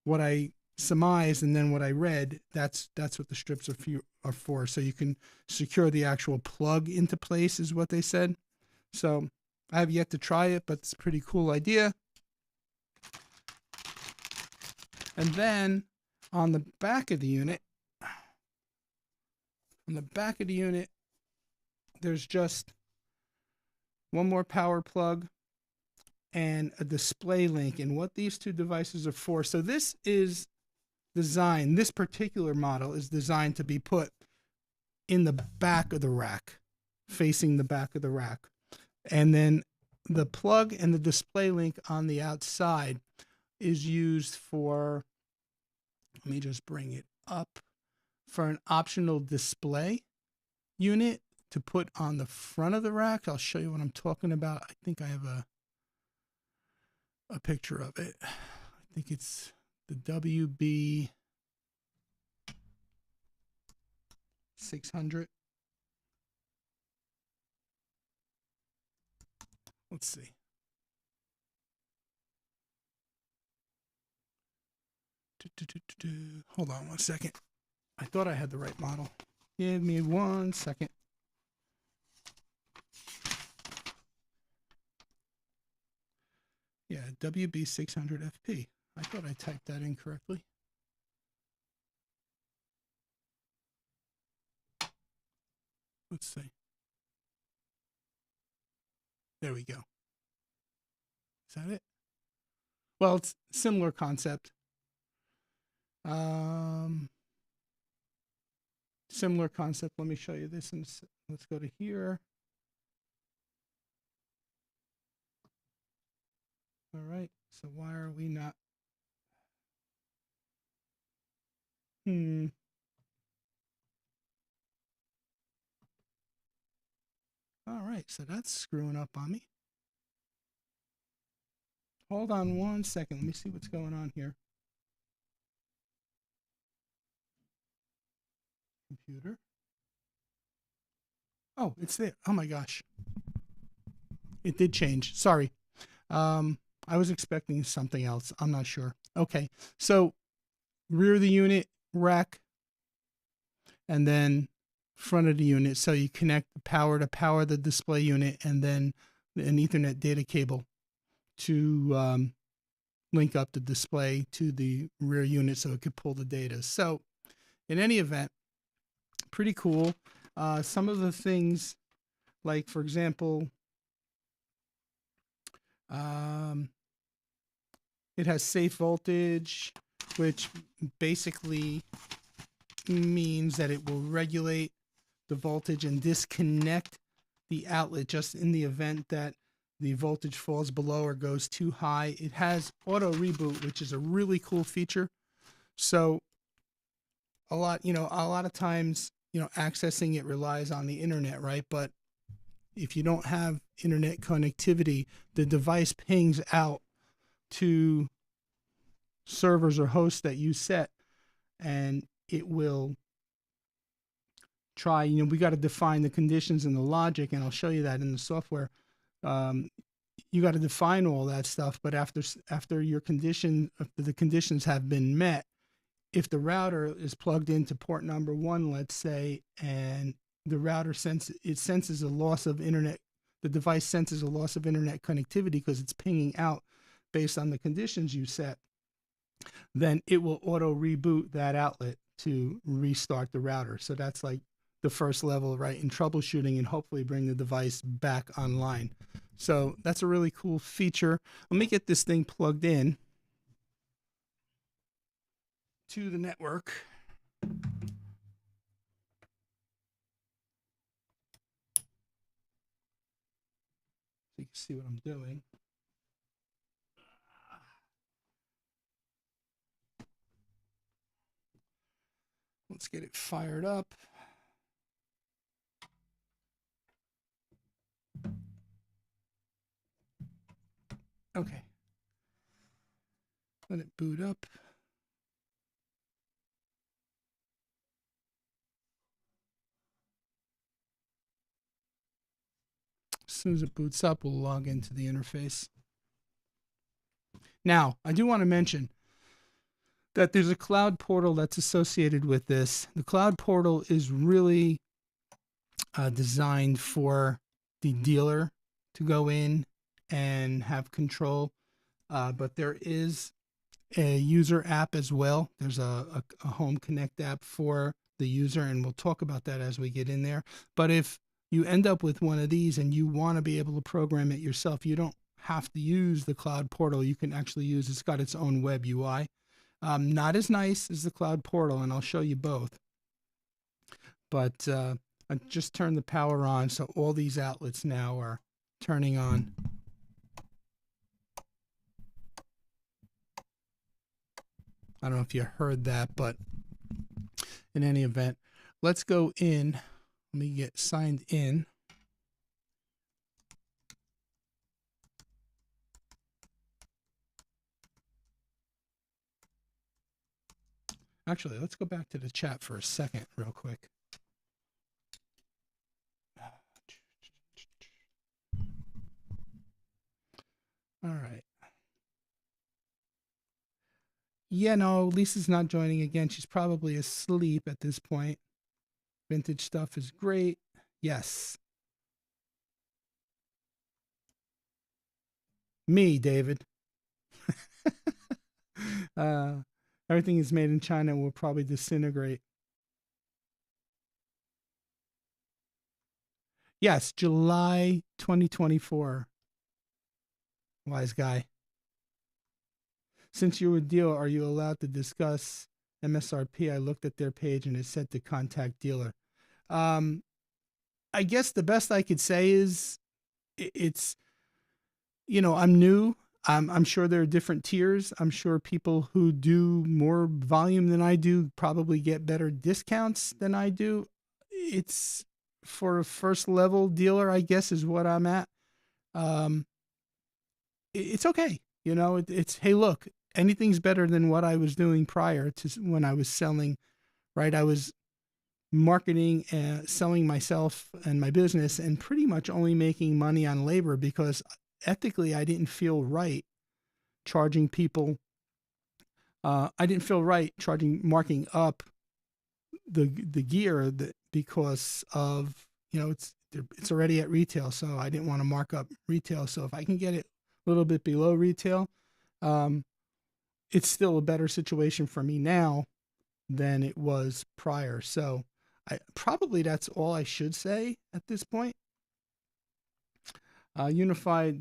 what I surmised and then what I read, that's what the strips are for. So you can secure the actual plug into place, is what they said. So I have yet to try it, but it's a pretty cool idea. And then on the back of the unit, there's just one more power plug and a display link, and what these two devices are for. So this particular model is designed to be put in the back of the rack, facing the back of the rack. And then the plug and the display link on the outside is used for, let me just bring it up, for an optional display unit to put on the front of the rack. I'll show you what I'm talking about. I think I have a picture of it. I think it's the WB 600. Let's see. Hold on one second. I thought I had the right model. Give me 1 second. Yeah, WB 600 FP. I thought I typed that in correctly. Let's see. There we go. Is that it? Well, it's similar concept. Similar concept. Let me show you this, and let's go to here. All right. So why are we not? All right. So that's screwing up on me. Hold on 1 second. Let me see what's going on here. Computer. Oh, it's there. Oh my gosh. It did change. Sorry. I was expecting something else. I'm not sure. Okay. So rear of the unit, rack, and then front of the unit. So you connect the power to power the display unit, and then an Ethernet data cable to link up the display to the rear unit so it could pull the data. So in any event, pretty cool. Some of the things, like for example, it has safe voltage, which basically means that it will regulate the voltage and disconnect the outlet just in the event that the voltage falls below or goes too high. It has auto reboot, which is a really cool feature. So a lot of times, accessing it relies on the internet, right? But if you don't have internet connectivity, the device pings out to servers or hosts that you set, and it will try, we got to define the conditions and the logic, and I'll show you that in the software. Um, you got to define all that stuff, but after your condition, after the conditions have been met, if the router is plugged into port number 1, let's say, and the router senses a loss of internet, the device senses a loss of internet connectivity because it's pinging out based on the conditions you set, then it will auto reboot that outlet to restart the router. So that's like the first level, right, in troubleshooting, and hopefully bring the device back online. So that's a really cool feature. Let me get this thing plugged in to the network. So you can see what I'm doing. Let's get it fired up. Okay. Let it boot up. As soon as it boots up, we'll log into the interface. Now, I do want to mention that there's a cloud portal that's associated with this. The cloud portal is really designed for the dealer to go in and have control, but there is a user app as well. There's a Home Connect app for the user, and we'll talk about that as we get in there. But if you end up with one of these and you want to be able to program it yourself, you don't have to use the cloud portal. You can actually use, it's got its own web UI. Not as nice as the cloud portal, and I'll show you both. But I just turned the power on, so all these outlets now are turning on. I don't know if you heard that, but in any event, let's go in. Let me get signed in. Actually, let's go back to the chat for a second real quick. All right. Yeah, no, Lisa's not joining again. She's probably asleep at this point. Vintage stuff is great. Yes. Me, David. Everything is made in China and will probably disintegrate. Yes, July 2024. Wise guy. Since you're a dealer, are you allowed to discuss MSRP? I looked at their page and it said to contact dealer. I guess the best I could say is it's, I'm new. I'm sure there are different tiers. I'm sure people who do more volume than I do probably get better discounts than I do. It's for a first level dealer, I guess, is what I'm at. It's okay. It's, hey, look, anything's better than what I was doing prior to when I was selling, right? I was marketing and selling myself and my business and pretty much only making money on labor because ethically I didn't feel right charging people. I didn't feel right marking up the gear because of, it's already at retail. So I didn't want to mark up retail. So if I can get it a little bit below retail, it's still a better situation for me now than it was prior. So that's all I should say at this point. The Unify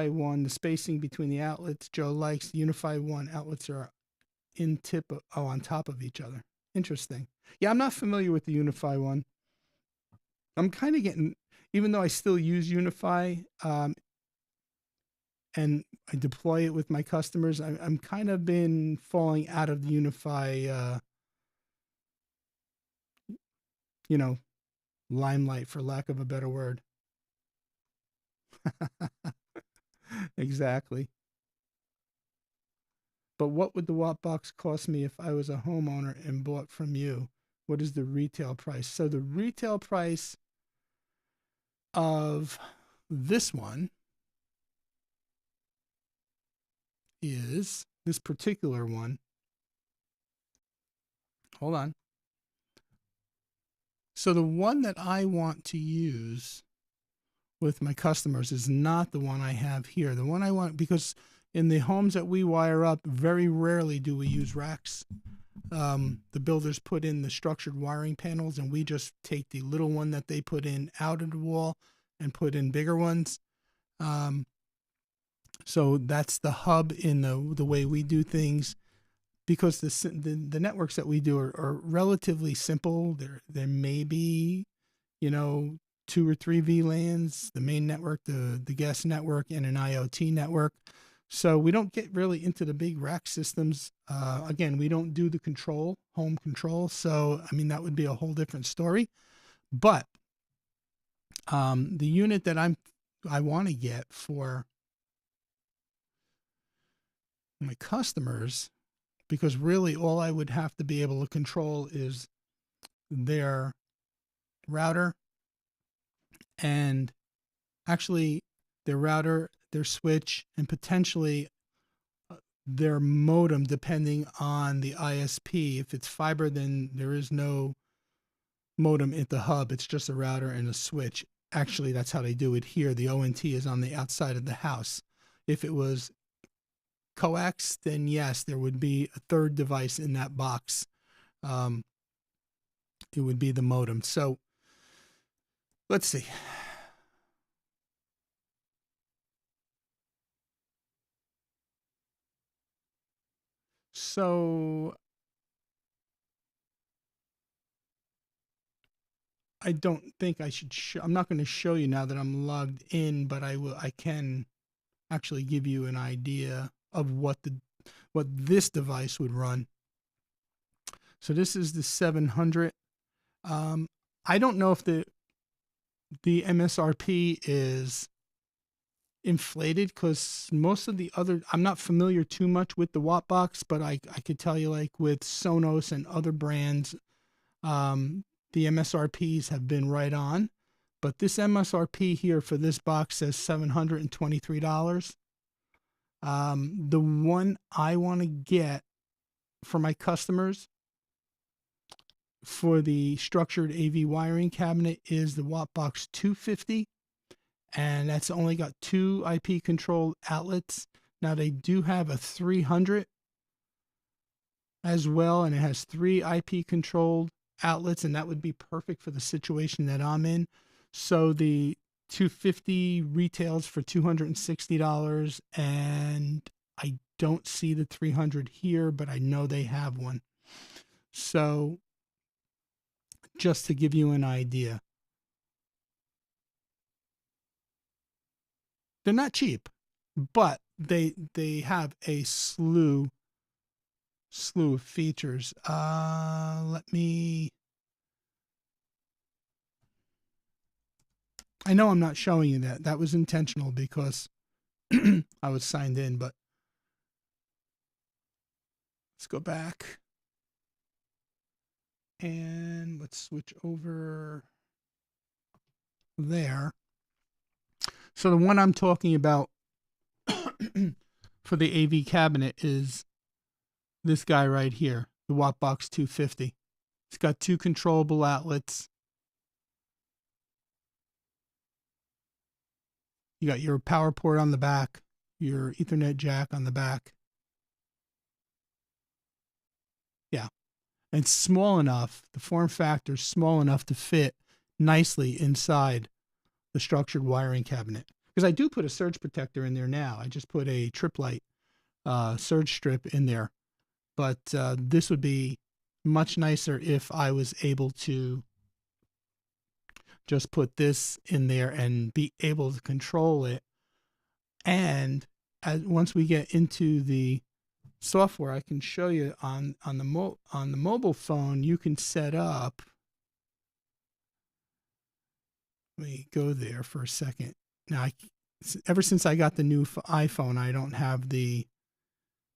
1, the spacing between the outlets, Joe likes. The Unify 1 outlets are on top of each other. Interesting. Yeah, I'm not familiar with the Unify 1. I'm kind of getting, even though I still use Unify, and I deploy it with my customers, I'm kind of been falling out of the Unify, limelight, for lack of a better word. Exactly. But what would the WattBox cost me if I was a homeowner and bought from you? What is the retail price? So the retail price of this one is, this particular one, hold on. So the one that I want to use with my customers is not the one I have here. The one I want, because in the homes that we wire up, very rarely do we use racks. The builders put in the structured wiring panels, and we just take the little one that they put in out of the wall and put in bigger ones. So that's the hub in the way we do things, because the networks that we do are relatively simple. There may be, 2 or 3 VLANs, the main network, the guest network, and an IoT network. So we don't get really into the big rack systems. Again, we don't do the home control. So, I mean, that would be a whole different story. But the unit that I want to get for my customers, because really all I would have to be able to control is their router, and actually their router, their switch, and potentially their modem, depending on the ISP. If it's fiber, then there is no modem at the hub. It's just a router and a switch. Actually, that's how they do it here. The ONT is on the outside of the house. If it was coax, then yes, there would be a third device in that box. It would be the modem. So let's see. So I don't think I should I'm not going to show you now that I'm logged in, but I can actually give you an idea of what this device would run. So this is the 700. I don't know if the MSRP is inflated, because most of the other, I'm not familiar too much with the WattBox, but I could tell you, like with Sonos and other brands, the MSRPs have been right on. But this MSRP here for this box says $723. The one I want to get for my customers for the structured AV wiring cabinet is the WattBox 250, and that's only got 2 IP controlled outlets. Now they do have a 300 as well, and it has 3 IP controlled outlets, and that would be perfect for the situation that I'm in. So the 250 retails for $260, and I don't see the 300 here, but I know they have one. So just to give you an idea, they're not cheap, but they have a slew of features. Let me, I know I'm not showing you that. That was intentional because I was signed in, but let's go back and let's switch over there. So the one I'm talking about for the AV cabinet is this guy right here, the WattBox 250. It's got 2 controllable outlets. You got your power port on the back, your Ethernet jack on the back. Yeah. And it's small enough, the form factor is small enough to fit nicely inside the structured wiring cabinet. Because I do put a surge protector in there now. I just put a trip light surge strip in there. But this would be much nicer if I was able to just put this in there and be able to control it. And once we get into the software, I can show you on the mobile phone, you can set up. Let me go there for a second. Now, ever since I got the new iPhone, I don't have the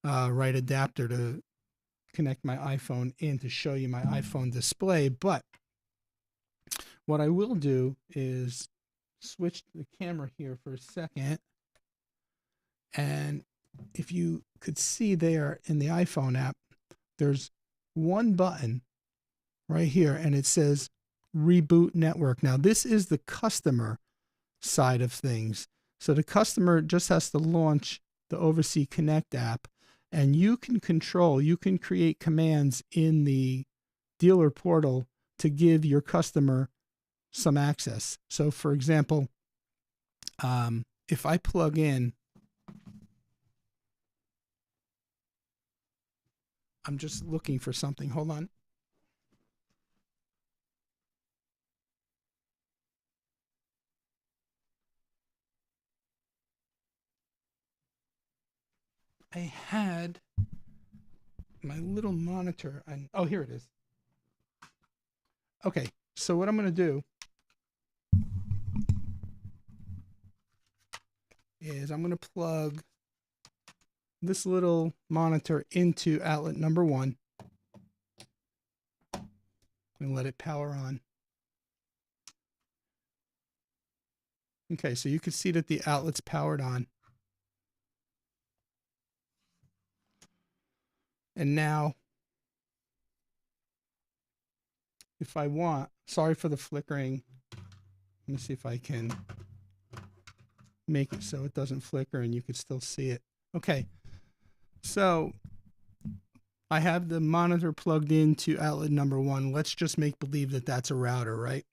right adapter to connect my iPhone in to show you my iPhone display. But what I will do is switch the camera here for a second. And if you could see there in the iPhone app, there's one button right here and it says reboot network. Now this is the customer side of things. So the customer just has to launch the Oversea Connect app, and you can create commands in the dealer portal to give your customer some access. So for example, if I plug in, I'm just looking for something. Hold on. I had my little monitor, and oh, here it is. Okay, so what I'm going to do is I'm going to plug this little monitor into outlet number 1 and let it power on. Okay, so you can see that the outlet's powered on. And now, if I want, sorry for the flickering. Let me see if I can make it so it doesn't flicker and you can still see it. Okay, so I have the monitor plugged into outlet number 1. Let's just make believe that that's a router, right?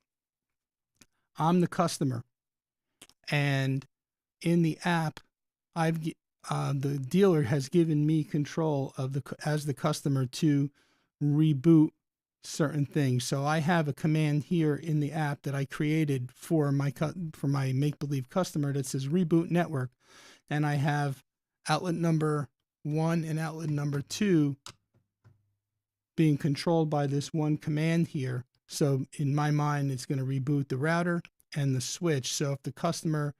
I'm the customer, and in the app, the dealer has given me control of as the customer to reboot certain things. So I have a command here in the app that I created for my make-believe customer that says reboot network, and I have outlet number 1 and outlet number 2 being controlled by this one command here. So in my mind, it's going to reboot the router and the switch. So if the customer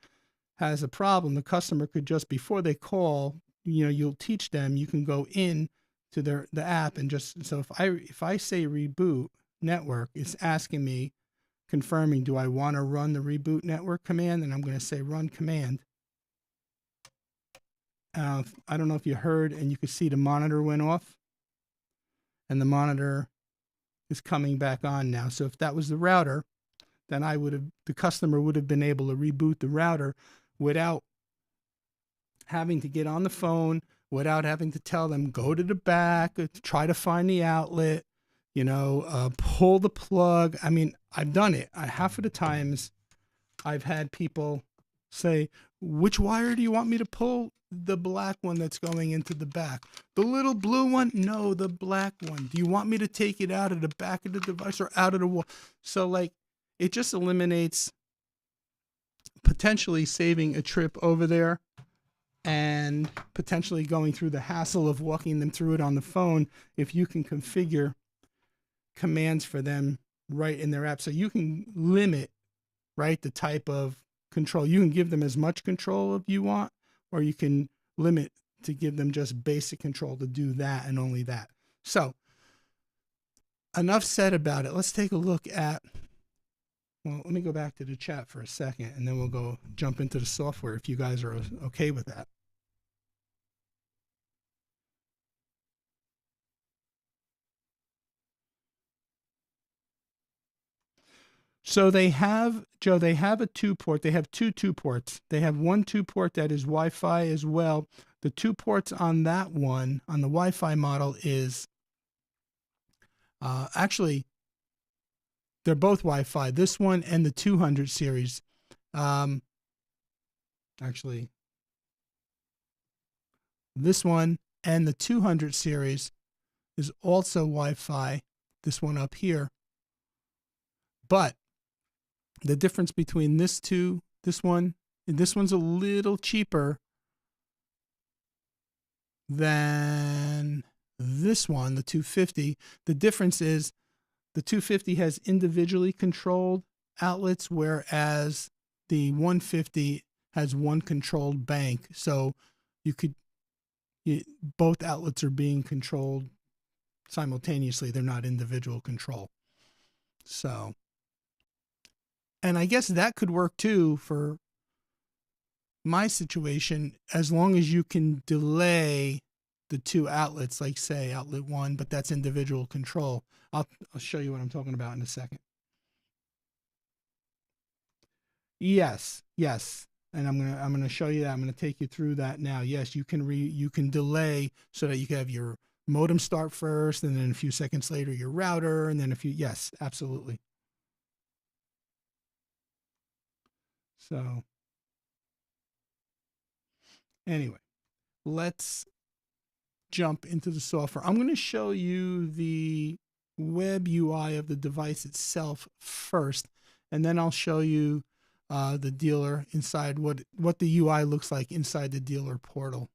has a problem, the customer could just, before they call, you'll teach them, you can go in to the app and just, so if I say reboot network, it's asking me, confirming, do I want to run the reboot network command? And I'm going to say run command. I don't know if you heard, and you could see the monitor went off, and the monitor is coming back on now. So if that was the router, then the customer would have been able to reboot the router without having to get on the phone, without having to tell them, go to the back, try to find the outlet, pull the plug. I mean, I've done it. Half of the times I've had people say, which wire do you want me to pull? The black one that's going into the back. The little blue one? No, the black one. Do you want me to take it out of the back of the device or out of the wall? So it just eliminates potentially saving a trip over there and potentially going through the hassle of walking them through it on the phone if you can configure commands for them right in their app. So you can limit, right, the type of control. You can give them as much control if you want, or you can limit to give them just basic control to do that and only that. So enough said about it. Let's take a look at, well, let me go back to the chat for a second, and then we'll jump into the software if you guys are okay with that. So they have, Joe, they have a 2-port. They have two 2-ports. They have one 2-port that is Wi-Fi as well. The 2 ports on that one, on the Wi-Fi model, is actually, they're both Wi-Fi. This one and the 200 series. Actually, this one and the 200 series is also Wi-Fi. This one up here. But the difference between this one, and this one's a little cheaper than this one, the 250. The difference is the 250 has individually controlled outlets, whereas the 150 has one controlled bank. So you could both outlets are being controlled simultaneously. They're not individual control. So, and I guess that could work too for my situation, as long as you can delay the two outlets, like say outlet one, but that's individual control. I'll show you what I'm talking about in a second. Yes, yes. And I'm gonna show you that. I'm gonna take you through that now. Yes, you can delay so that you can have your modem start first, and then a few seconds later your router, and then a few. Yes, absolutely. So anyway, let's jump into the software. I'm going to show you the web UI of the device itself first, and then I'll show you the dealer inside, what the UI looks like inside the dealer portal.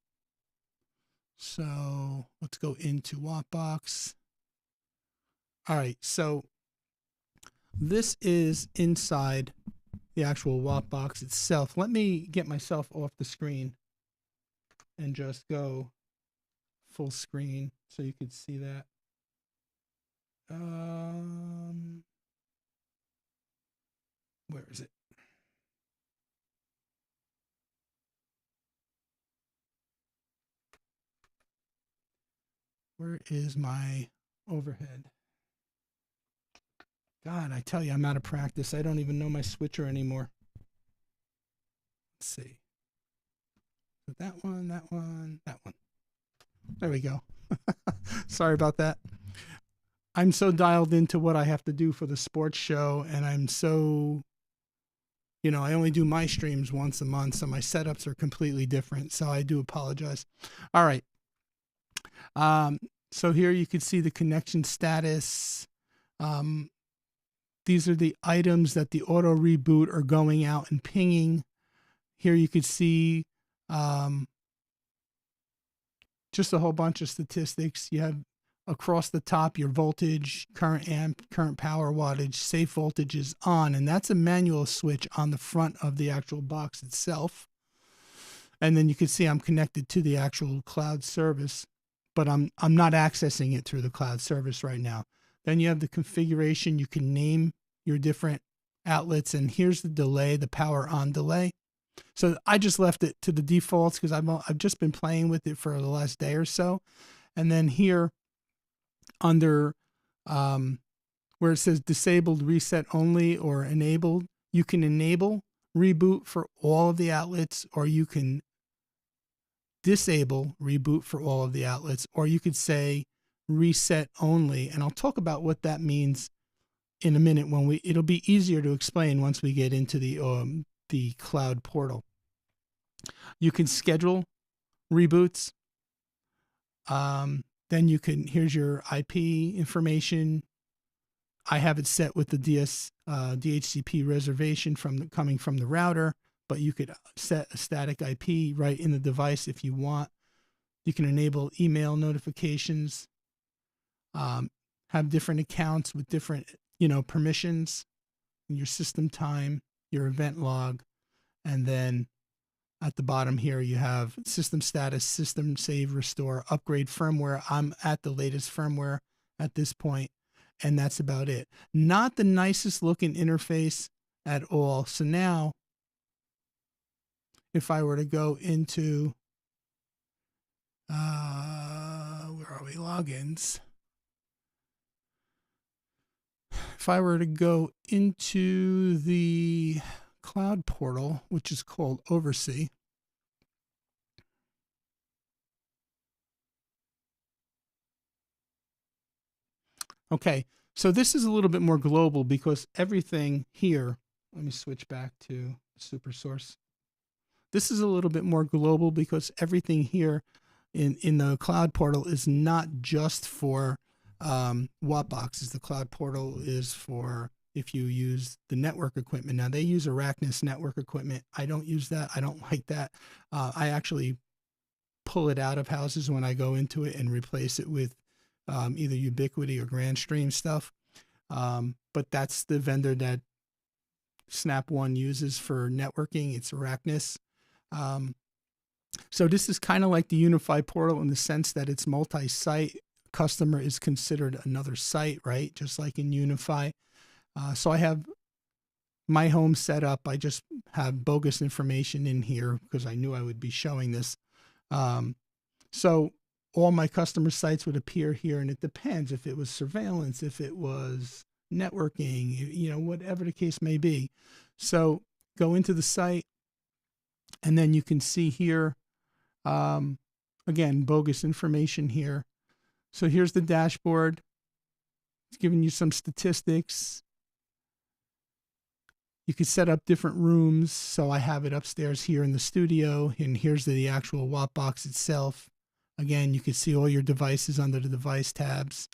So let's go into WattBox. All right, so this is inside the actual WattBox itself. Let me get myself off the screen and just go full screen so you could see that. Where is it? Where is my overhead? God, I tell you, I'm out of practice. I don't even know my switcher anymore. Let's see. That one, that one, that one. There we go. Sorry about that. I'm so dialed into what I have to do for the sports show, and I'm so, I only do my streams once a month, so my setups are completely different. So I do apologize. All right. So here you can see the connection status. These are the items that the auto reboot are going out and pinging. Here you could see just a whole bunch of statistics. You have across the top your voltage, current amp, current power wattage, safe voltage is on, and that's a manual switch on the front of the actual box itself. And then you can see I'm connected to the actual cloud service, but I'm not accessing it through the cloud service right now. Then you have the configuration. You can name your different outlets, and here's the delay, the power on delay. So I just left it to the defaults because I've just been playing with it for the last day or so. And then here under where it says disabled reset only or enabled, you can enable reboot for all of the outlets, or you can disable reboot for all of the outlets, or you could say reset only. And I'll talk about what that means in a minute it'll be easier to explain once we get into the cloud portal. You can schedule reboots. Then here's your IP information. I have it set with the DHCP reservation coming from the router, but you could set a static IP right in the device if you want. You can enable email notifications, have different accounts with different, permissions, your system time, your event log, and then at the bottom here, you have system status, system save, restore, upgrade firmware. I'm at the latest firmware at this point, and that's about it. Not the nicest looking interface at all. So now, if I were to go into, where are we, logins? If I were to go into the cloud portal, which is called Oversee, okay, so this is a little bit more global because everything here, let me switch back to super source. This is a little bit more global because everything here in the cloud portal is not just for WattBoxes. The cloud portal is for if you use the network equipment. Now they use Arachnus network equipment. I don't use that. I don't like that. I actually pull it out of houses when I go into it and replace it with either Ubiquiti or GrandStream stuff. But that's the vendor that Snap One uses for networking. It's Arachnus. So this is kind of like the UniFi portal in the sense that it's multi-site. Customer is considered another site, right? Just like in UniFi. So I have my home set up. I just have bogus information in here because I knew I would be showing this. So all my customer sites would appear here, and it depends if it was surveillance, if it was networking, you know, whatever the case may be. So go into the site, and then you can see here, again, bogus information here. So here's the dashboard. It's giving you some statistics. You could set up different rooms. So I have it upstairs here in the studio, and here's the actual WattBox itself. Again, you can see all your devices under the device tabs.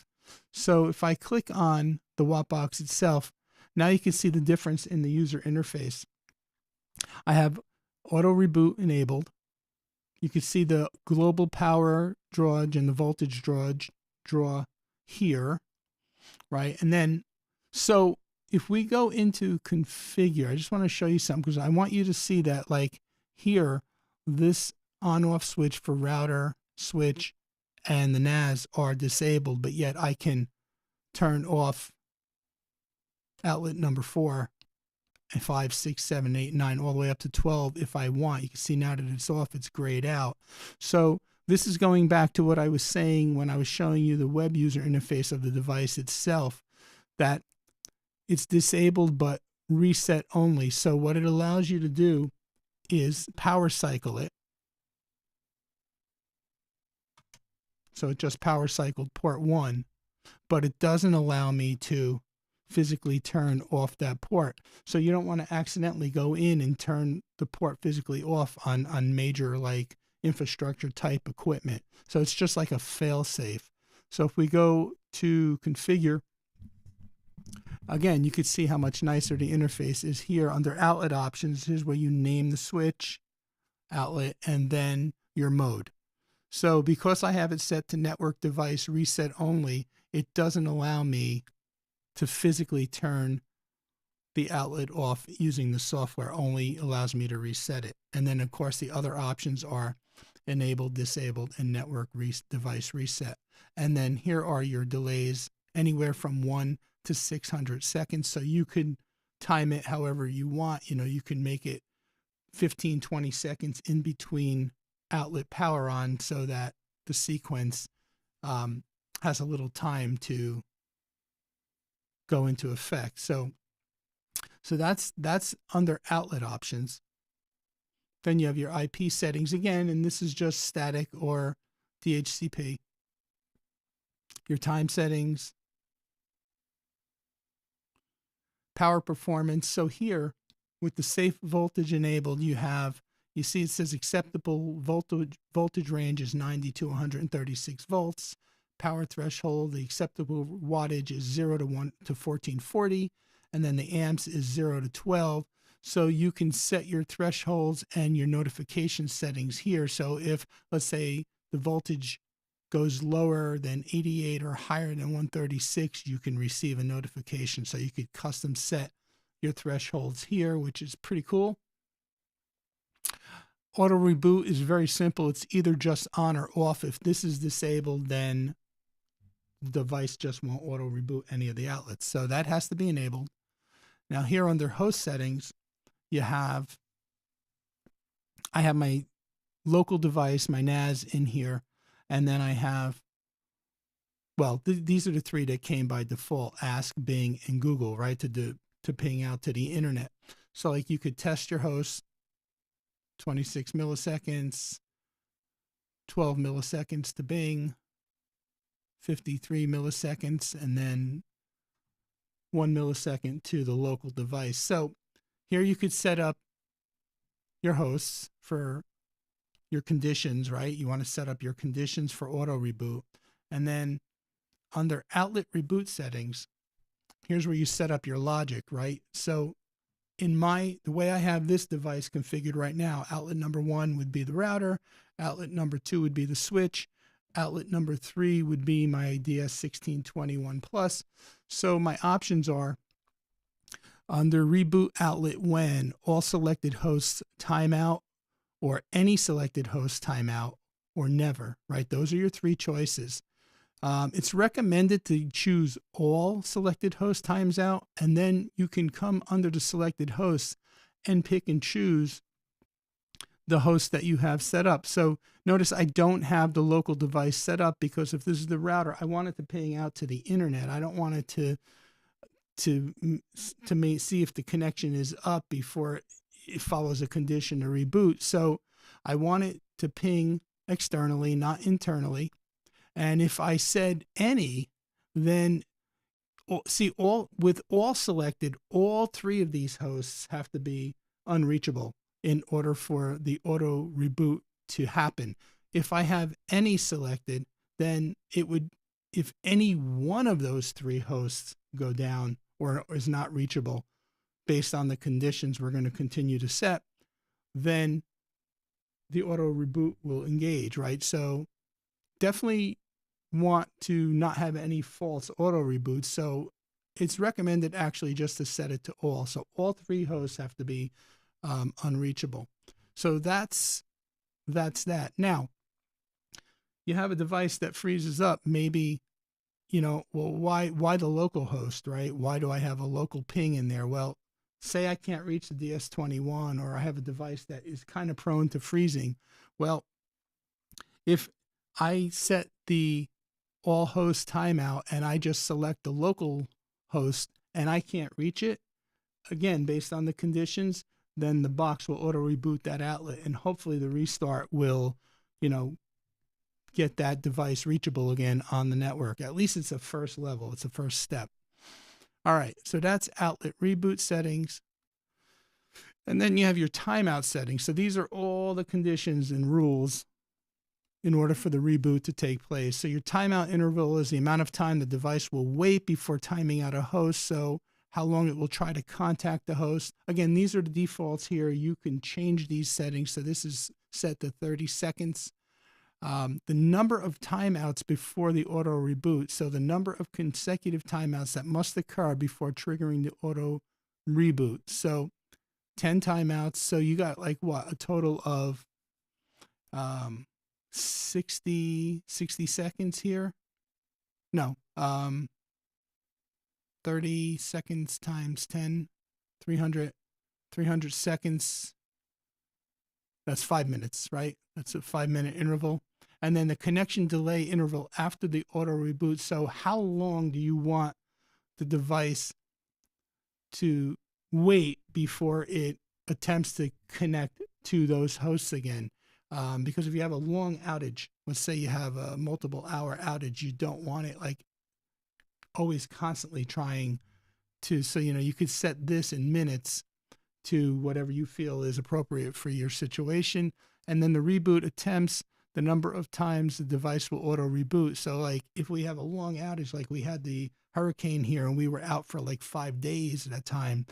So if I click on the WattBox itself, now you can see the difference in the user interface. I have auto reboot enabled. You can see the global power draw and the voltage draw here, right? And then, so if we go into configure, I just want to show you something because I want you to see that, like here, this on-off switch for router, switch, and the NAS are disabled, but yet I can turn off outlet number 4 and 5, 6, 7, 8, 9, all the way up to 12 if I want. You can see now that it's off, it's grayed out. So this is going back to what I was saying when I was showing you the web user interface of the device itself, that it's disabled but reset only. So what it allows you to do is power cycle it. So it just power cycled port 1, but it doesn't allow me to physically turn off that port. So you don't want to accidentally go in and turn the port physically off on major like infrastructure type equipment. So it's just like a fail safe. So if we go to configure, again, you could see how much nicer the interface is here under outlet options. Here's where you name the switch, outlet, and then your mode. So because I have it set to network device reset only, it doesn't allow me to physically turn the outlet off using the software, only allows me to reset it. And then of course the other options are enabled, disabled, and network device reset. And then here are your delays, anywhere from 1 to 600 seconds. So you could time it however you want. You know, you can make it 15, 20 seconds in between outlet power on so that the sequence has a little time to go into effect. So that's under outlet options. Then you have your IP settings again, and this is just static or DHCP. Your time settings, power performance. So here with the safe voltage enabled, you see it says acceptable voltage range is 90 to 136 volts. Power threshold, the acceptable wattage is 0 to 1440, and then the amps is 0 to 12. So you can set your thresholds and your notification settings here. So if, let's say, the voltage goes lower than 88 or higher than 136, you can receive a notification. So you could custom set your thresholds here, which is pretty cool. Auto reboot is very simple. It's either just on or off. If this is disabled, then the device just won't auto reboot any of the outlets. So that has to be enabled. Now here under host settings, I have my local device, my NAS in here, and then I have, well, these are the three that came by default: Ask, Bing, and Google, right, to ping out to the internet. So like you could test your host, 26 milliseconds, 12 milliseconds to Bing, 53 milliseconds, and then 1 millisecond to the local device. So here you could set up your hosts for your conditions, right? You want to set up your conditions for auto reboot. And then under outlet reboot settings, here's where you set up your logic, right? So in the way I have this device configured right now, outlet number 1 would be the router, outlet number 2 would be the switch, outlet number 3 would be my DS1621 Plus. So my options are under reboot outlet when all selected hosts timeout or any selected host timeout, or never, right? Those are your three choices. It's recommended to choose all selected host times out, and then you can come under the selected hosts and pick and choose the host that you have set up. So notice I don't have the local device set up because if this is the router, I want it to ping out to the internet. I don't want it to see if the connection is up before it follows a condition to reboot. So I want it to ping externally, not internally. And if I said any, then see, with all selected, all three of these hosts have to be unreachable in order for the auto reboot to happen. If I have any selected, then it would, if any one of those three hosts go down or is not reachable based on the conditions we're going to continue to set, then the auto reboot will engage, right? So definitely want to not have any false auto reboots. So it's recommended actually just to set it to all. So all three hosts have to be unreachable. So that's that. Now, you have a device that freezes up. Maybe, well, why the local host, right? Why do I have a local ping in there? Well, say I can't reach the DS21, or I have a device that is kind of prone to freezing. Well, if I set the all host timeout and I just select the local host and I can't reach it, again, based on the conditions, then the box will auto reboot that outlet, and hopefully the restart will, get that device reachable again on the network. At least it's a first level. It's a first step. All right. So that's outlet reboot settings. And then you have your timeout settings. So these are all the conditions and rules in order for the reboot to take place. So your timeout interval is the amount of time the device will wait before timing out a host. So how long it will try to contact the host. Again, these are the defaults here. You can change these settings. So this is set to 30 seconds. The number of timeouts before the auto reboot. So the number of consecutive timeouts that must occur before triggering the auto reboot. So 10 timeouts. So you got like what? A total of 60 seconds here. No, 30 seconds times 10, 300 seconds. That's 5 minutes, right? That's a 5-minute interval. And then the connection delay interval after the auto reboot. So how long do you want the device to wait before it attempts to connect to those hosts again? Because if you have a long outage, let's say you have a multiple hour outage, you don't want it like always constantly trying to, so, you could set this in minutes to whatever you feel is appropriate for your situation. And then the reboot attempts, the number of times the device will auto reboot. So like if we have a long outage, like we had the hurricane here and we were out for like 5 days at a time,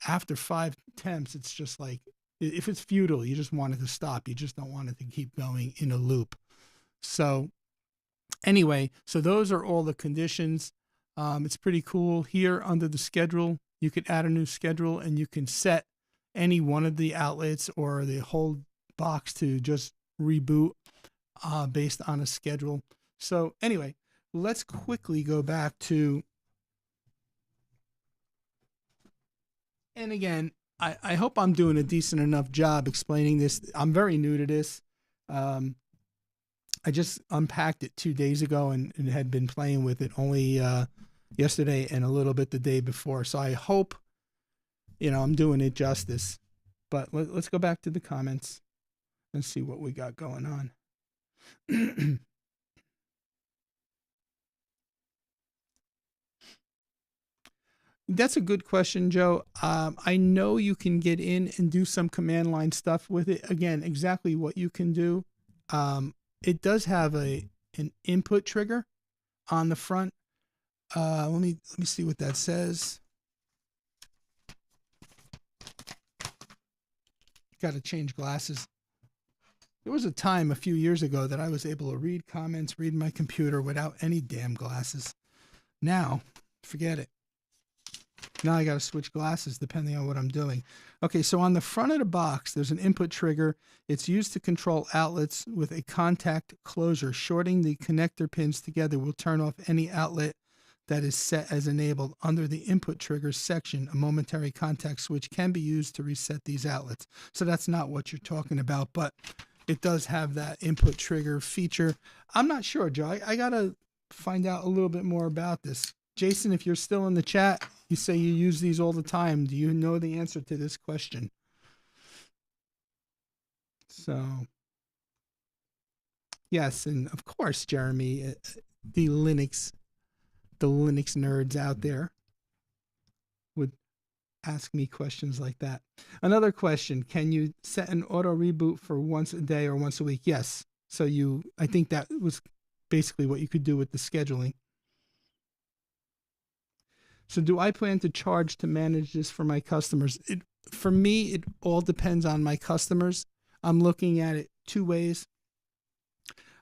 after 5 attempts, it's just like, if it's futile, you just want it to stop. You just don't want it to keep going in a loop. So anyway, so those are all the conditions. It's pretty cool. Here under the schedule, you could add a new schedule and you can set any one of the outlets or the whole box to just reboot based on a schedule. So anyway, let's quickly go back to, and again, I hope I'm doing a decent enough job explaining this. I'm very new to this. I just unpacked it 2 days ago and had been playing with it only yesterday and a little bit the day before. So I hope, I'm doing it justice. But let's go back to the comments and see what we got going on. That's a good question, Joe. I know you can get in and do some command line stuff with it. Again, exactly what you can do. It does have an input trigger on the front. Let me see what that says. Got to change glasses. There was a time a few years ago that I was able to read comments, read my computer without any damn glasses. Now, forget it. Now I got to switch glasses depending on what I'm doing. Okay, so on the front of the box, there's an input trigger. It's used to control outlets with a contact closure. Shorting the connector pins together will turn off any outlet that is set as enabled. Under the input trigger section, a momentary contact switch can be used to reset these outlets. So that's not what you're talking about, but it does have that input trigger feature. I'm not sure, Joe. I got to find out a little bit more about this. Jason, if you're still in the chat, you say you use these all the time. Do you know the answer to this question? So, yes, and of course, Jeremy, the Linux nerds out there would ask me questions like that. Another question: can you set an auto reboot for once a day or once a week? Yes. So I think that was basically what you could do with the scheduling. So do I plan to charge to manage this for my customers? For me, it all depends on my customers. I'm looking at it two ways.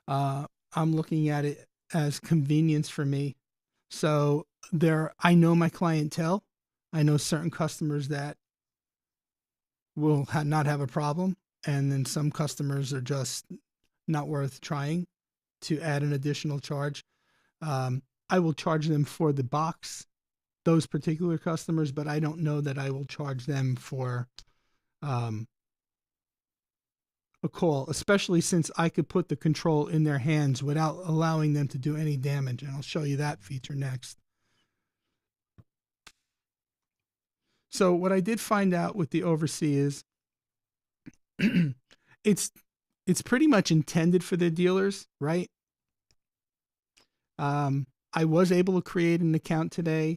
I'm looking at it as convenience for me. So I know my clientele. I know certain customers that will not have a problem. And then some customers are just not worth trying to add an additional charge. I will charge them for the box, those particular customers, but I don't know that I will charge them for a call, especially since I could put the control in their hands without allowing them to do any damage. And I'll show you that feature next. So what I did find out with the L.L.C is it's pretty much intended for the dealers, right? I was able to create an account today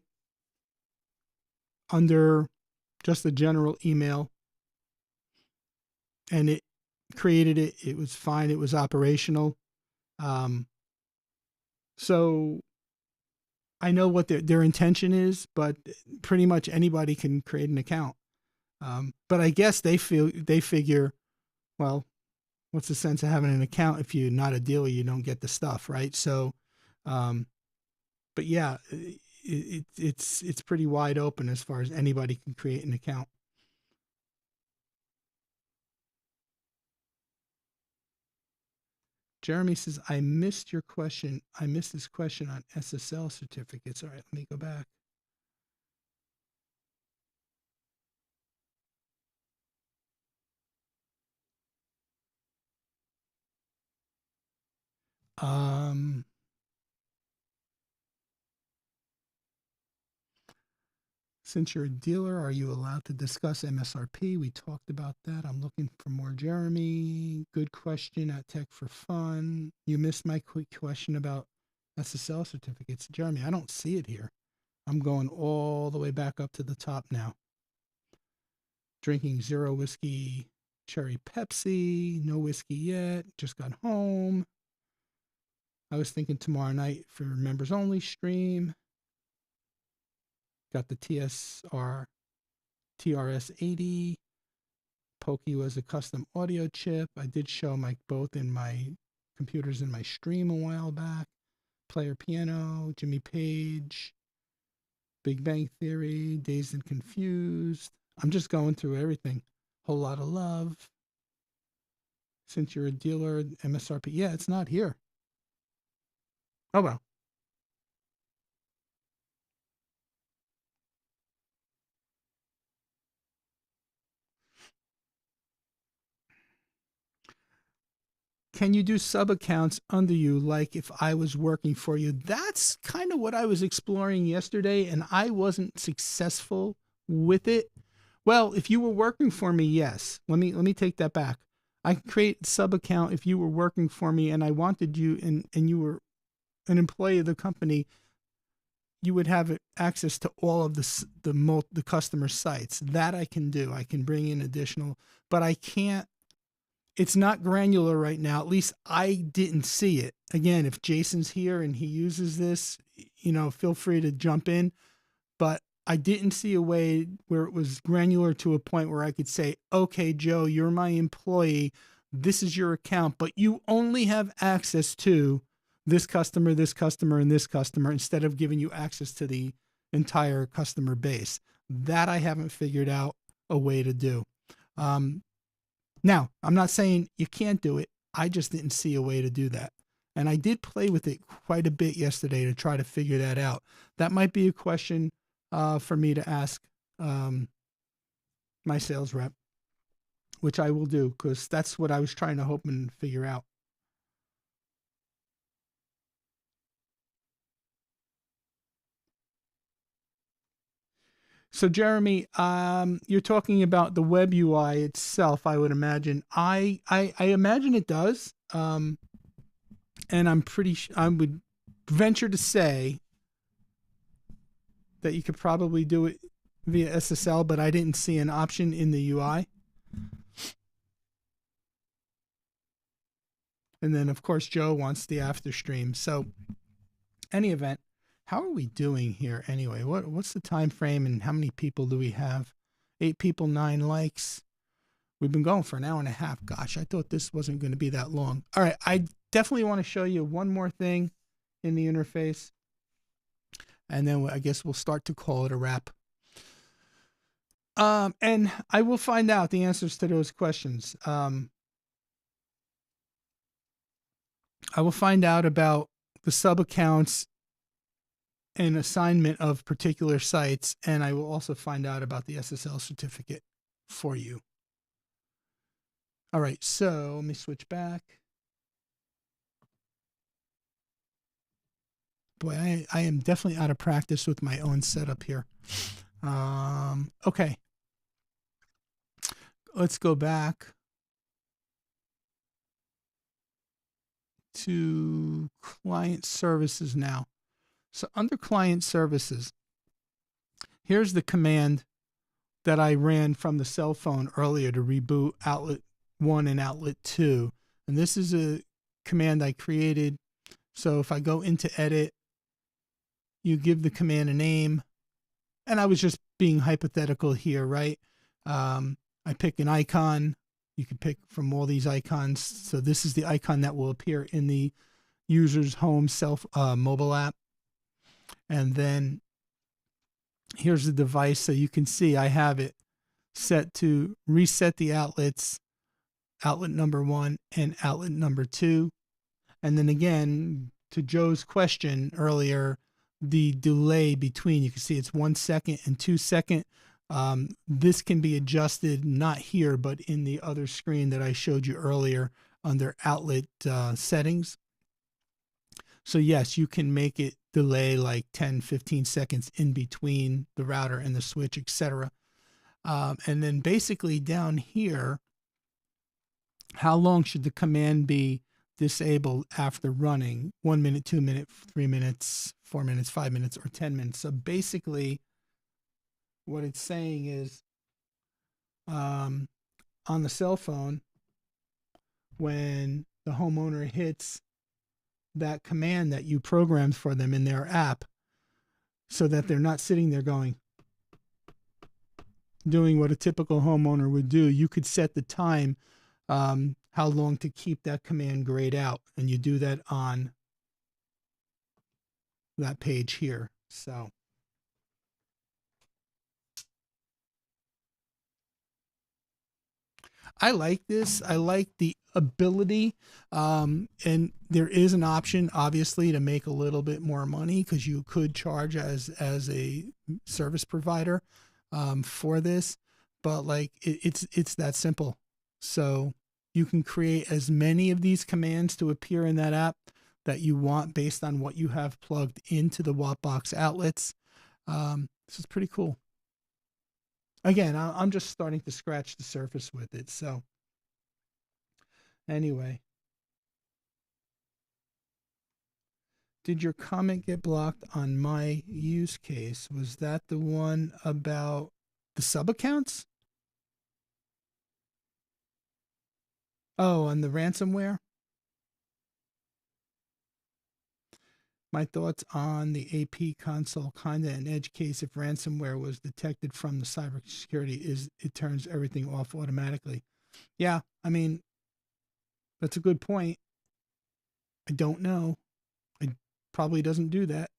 under just a general email, and it created it. It was fine. It was operational. So I know what their intention is, but pretty much anybody can create an account. But I guess they figure, well, what's the sense of having an account if you're not a dealer? You don't get the stuff, right? So, but yeah, it's pretty wide open as far as anybody can create an account. Jeremy says, I missed your question. I missed this question on SSL certificates. All right, let me go back. Since you're a dealer, are you allowed to discuss MSRP? We talked about that. I'm looking for more, Jeremy. Good question at Tech for Fun. You missed my quick question about SSL certificates. Jeremy, I don't see it here. I'm going all the way back up to the top now. Drinking zero whiskey, cherry Pepsi, no whiskey yet. Just got home. I was thinking tomorrow night for members only stream. Got the TRS-80. Pokey was a custom audio chip. I did show both in my computers in my stream a while back. Player Piano, Jimmy Page, Big Bang Theory, Dazed and Confused. I'm just going through everything. Whole Lot of Love. Since you're a dealer, MSRP. Yeah, it's not here. Oh, well. Can you do sub accounts under you like if I was working for you? That's kind of what I was exploring yesterday, and I wasn't successful with it. Well, if you were working for me, yes. Let me take that back. I could create sub account if you were working for me and I wanted you and you were an employee of the company. You would have access to all of the customer sites. That I can do. I can bring in additional, but I can't. It's not granular right now. At least I didn't see it. Again, if Jason's here and he uses this, feel free to jump in. But I didn't see a way where it was granular to a point where I could say, okay, Joe, you're my employee. This is your account, but you only have access to this customer, and this customer, instead of giving you access to the entire customer base. That I haven't figured out a way to do. Um, Now, I'm not saying you can't do it. I just didn't see a way to do that. And I did play with it quite a bit yesterday to try to figure that out. That might be a question for me to ask um, my sales rep, which I will do because that's what I was trying to hope and figure out. So, Jeremy, you're talking about the web UI itself. I would imagine. I imagine it does, and I would venture to say that you could probably do it via SSL, but I didn't see an option in the UI. And then, of course, Joe wants the after stream. So, any event, how are we doing here anyway? What's the time frame and how many people do we have? 8 people, 9 likes. We've been going for an hour and a half. Gosh, I thought this wasn't going to be that long. All right, I definitely want to show you one more thing in the interface, and then I guess we'll start to call it a wrap. And I will find out the answers to those questions. I will find out about the sub accounts and assignment of particular sites, and I will also find out about the SSL certificate for you. All right, so let me switch back. Boy, I am definitely out of practice with my own setup here. Okay. Let's go back to client services now. So under client services, here's the command that I ran from the cell phone earlier to reboot outlet 1 and outlet 2. And this is a command I created. So if I go into edit, you give the command a name. And I was just being hypothetical here, right? I pick an icon. You can pick from all these icons. So this is the icon that will appear in the user's home mobile app. And then here's the device. So you can see I have it set to reset the outlets, outlet number 1 and outlet number 2. And then again, to Joe's question earlier, the delay between, you can see it's 1 second and 2 second. This can be adjusted not here, but in the other screen that I showed you earlier under outlet settings. So yes, you can make it delay like 10, 15 seconds in between the router and the switch, etc. And then basically down here, how long should the command be disabled after running? 1 minute, 2 minutes, 3 minutes, 4 minutes, 5 minutes, or 10 minutes. So basically what it's saying is on the cell phone, when the homeowner hits that command that you programmed for them in their app, so that they're not sitting there doing what a typical homeowner would do, you could set the time, how long to keep that command grayed out. And you do that on that page here. So I like this. I like the ability. And there is an option, obviously, to make a little bit more money because you could charge as a service provider for this. But like it's that simple. So you can create as many of these commands to appear in that app that you want based on what you have plugged into the WattBox outlets. This is pretty cool. Again, I'm just starting to scratch the surface with it. So anyway, did your comment get blocked on my use case? Was that the one about the sub accounts? Oh, on the ransomware? My thoughts on the AP console, kinda an edge case. If ransomware was detected from the cybersecurity, is it turns everything off automatically. Yeah, I mean, that's a good point. I don't know. It probably doesn't do that.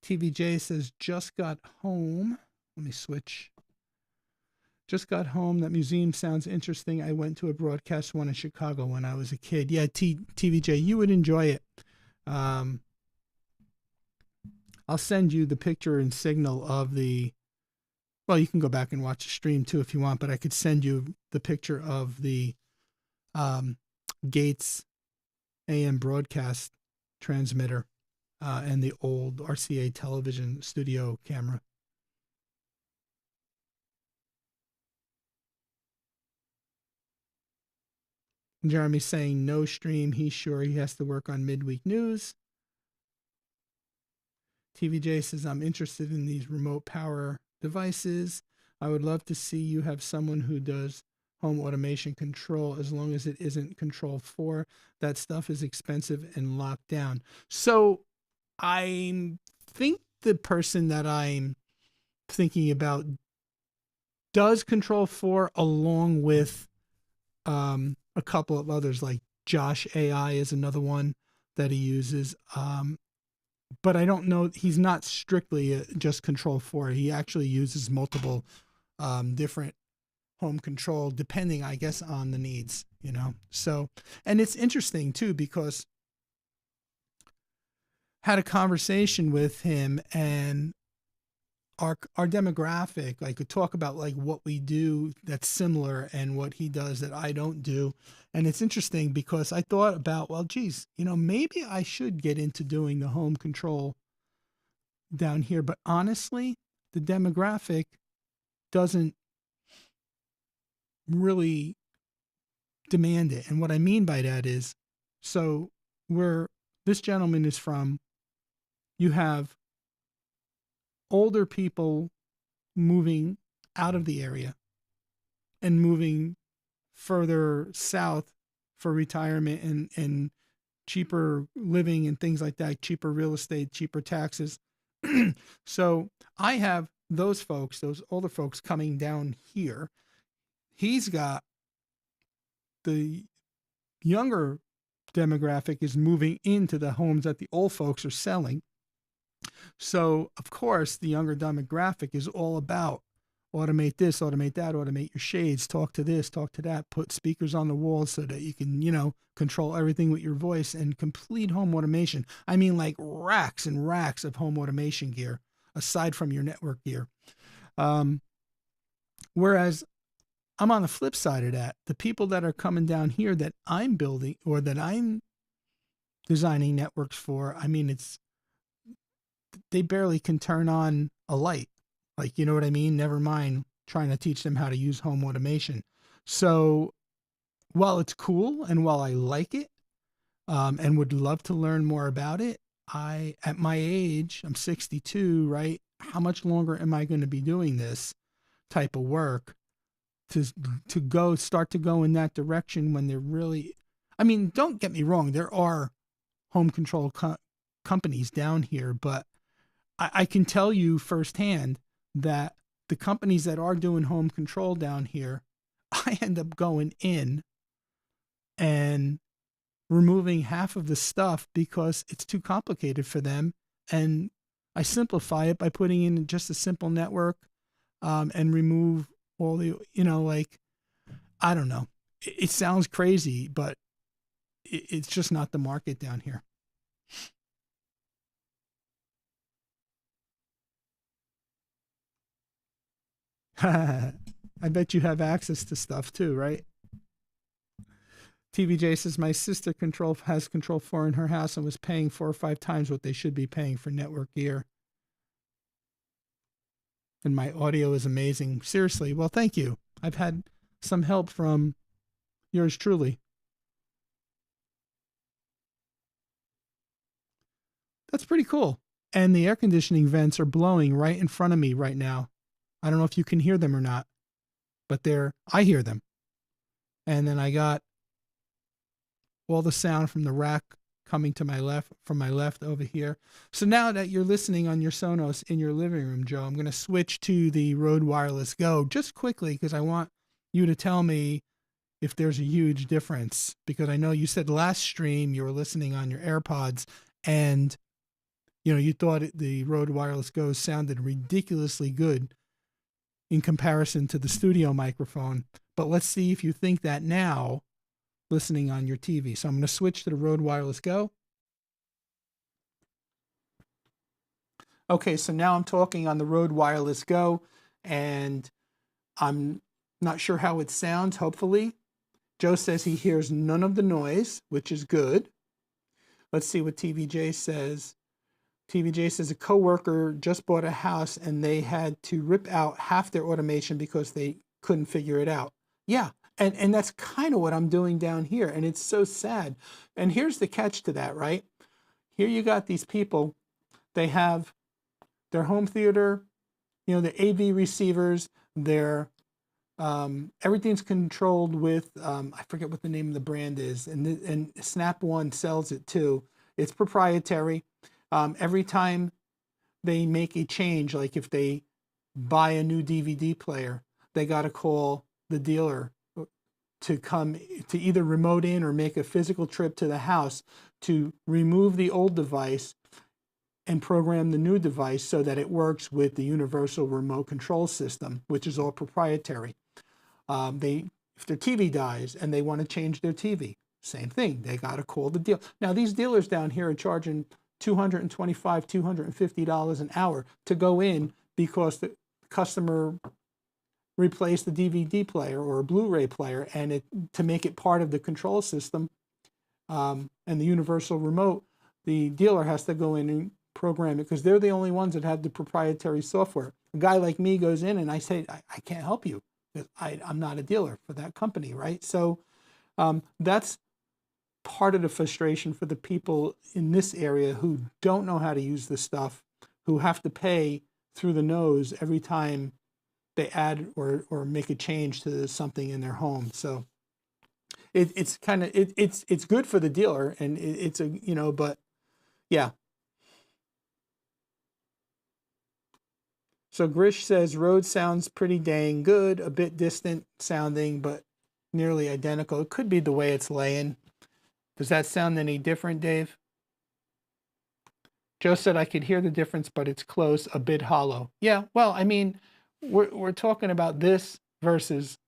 TVJ says, just got home. Let me switch. Just got home. That museum sounds interesting. I went to a broadcast one in Chicago when I was a kid. Yeah, TVJ, you would enjoy it. Um, I'll send you the picture and signal of the. Well, you can go back and watch the stream too if you want, but I could send you the picture of the um, Gates AM broadcast transmitter and the old RCA television studio camera. Jeremy's saying no stream. He's sure he has to work on midweek news. TVJ says, I'm interested in these remote power devices. I would love to see you have someone who does home automation control as long as it isn't Control 4. That stuff is expensive and locked down. So I think the person that I'm thinking about does Control 4 along with a couple of others, like Josh AI is another one that he uses. But I don't know. He's not strictly just Control 4. He actually uses multiple different home control, depending, I guess, on the needs, you know. So, and it's interesting too, because had a conversation with him, and our demographic, I could talk about like what we do that's similar and what he does that I don't do. And it's interesting because I thought about, well, geez, you know, maybe I should get into doing the home control down here. But honestly, the demographic doesn't really demand it. And what I mean by that is, so where this gentleman is from, you have older people moving out of the area and moving further south for retirement and cheaper living and things like that, cheaper real estate, cheaper taxes. So I have those folks, those older folks coming down here. He's got the younger demographic is moving into the homes that the old folks are selling. So, of course, the younger demographic is all about automate this, automate that, automate your shades, talk to this, talk to that, put speakers on the walls so that you can, you know, control everything with your voice and complete home automation. I mean, like racks and racks of home automation gear aside from your network gear. Whereas I'm on the flip side of that. The people that are coming down here that I'm building or that I'm designing networks for, I mean, they barely can turn on a light. Like, you know what I mean? Never mind trying to teach them how to use home automation. So while it's cool and while I like it and would love to learn more about it, at my age, I'm 62, right? How much longer am I going to be doing this type of work to start to go in that direction when they're really, I mean, don't get me wrong, there are home control companies down here, but I can tell you firsthand that the companies that are doing home control down here, I end up going in and removing half of the stuff because it's too complicated for them. And I simplify it by putting in just a simple network and remove all the, you know, like, I don't know. It sounds crazy, but it's just not the market down here. I bet you have access to stuff too, right? TVJ says my sister has Control 4 in her house and was paying 4 or 5 times what they should be paying for network gear. And my audio is amazing. Seriously, well, thank you. I've had some help from yours truly. That's pretty cool. And the air conditioning vents are blowing right in front of me right now. I don't know if you can hear them or not, but I hear them. And then I got all the sound from the rack coming to my left, from my left over here. So now that you're listening on your Sonos in your living room, Joe, I'm going to switch to the Rode Wireless Go just quickly because I want you to tell me if there's a huge difference, because I know you said last stream you were listening on your AirPods and You thought the Rode Wireless Go sounded ridiculously good in comparison to the studio microphone. But let's see if you think that now listening on your TV. So I'm going to switch to the Rode Wireless Go. Okay, so now I'm talking on the Rode Wireless Go, and I'm not sure how it sounds, hopefully. Joe says he hears none of the noise, which is good. Let's see what TVJ says. TVJ says a coworker just bought a house and they had to rip out half their automation because they couldn't figure it out. Yeah, and that's kind of what I'm doing down here, and it's so sad. And here's the catch to that, right? Here you got these people, they have their home theater, the AV receivers, their everything's controlled with I forget what the name of the brand is, and Snap One sells it too. It's proprietary. Every time they make a change, like if they buy a new DVD player, they got to call the dealer to come to either remote in or make a physical trip to the house to remove the old device and program the new device so that it works with the universal remote control system, which is all proprietary. If their TV dies and they want to change their TV, same thing. They got to call the dealer. Now, these dealers down here are charging $225, $250 an hour to go in because the customer replaced the DVD player or a Blu-ray player, and to make it part of the control system and the universal remote, the dealer has to go in and program it because they're the only ones that have the proprietary software. A guy like me goes in and I say, I can't help you because I'm not a dealer for that company, right? So that's part of the frustration for the people in this area who don't know how to use this stuff, who have to pay through the nose every time they add or make a change to something in their home. So it's kind of it's good for the dealer, and it's a but yeah. So Grish says Rode sounds pretty dang good, a bit distant sounding, but nearly identical. It could be the way it's laying. Does that sound any different, Dave? Joe said I could hear the difference, but it's close, a bit hollow. Yeah, well, I mean, we're talking about this versus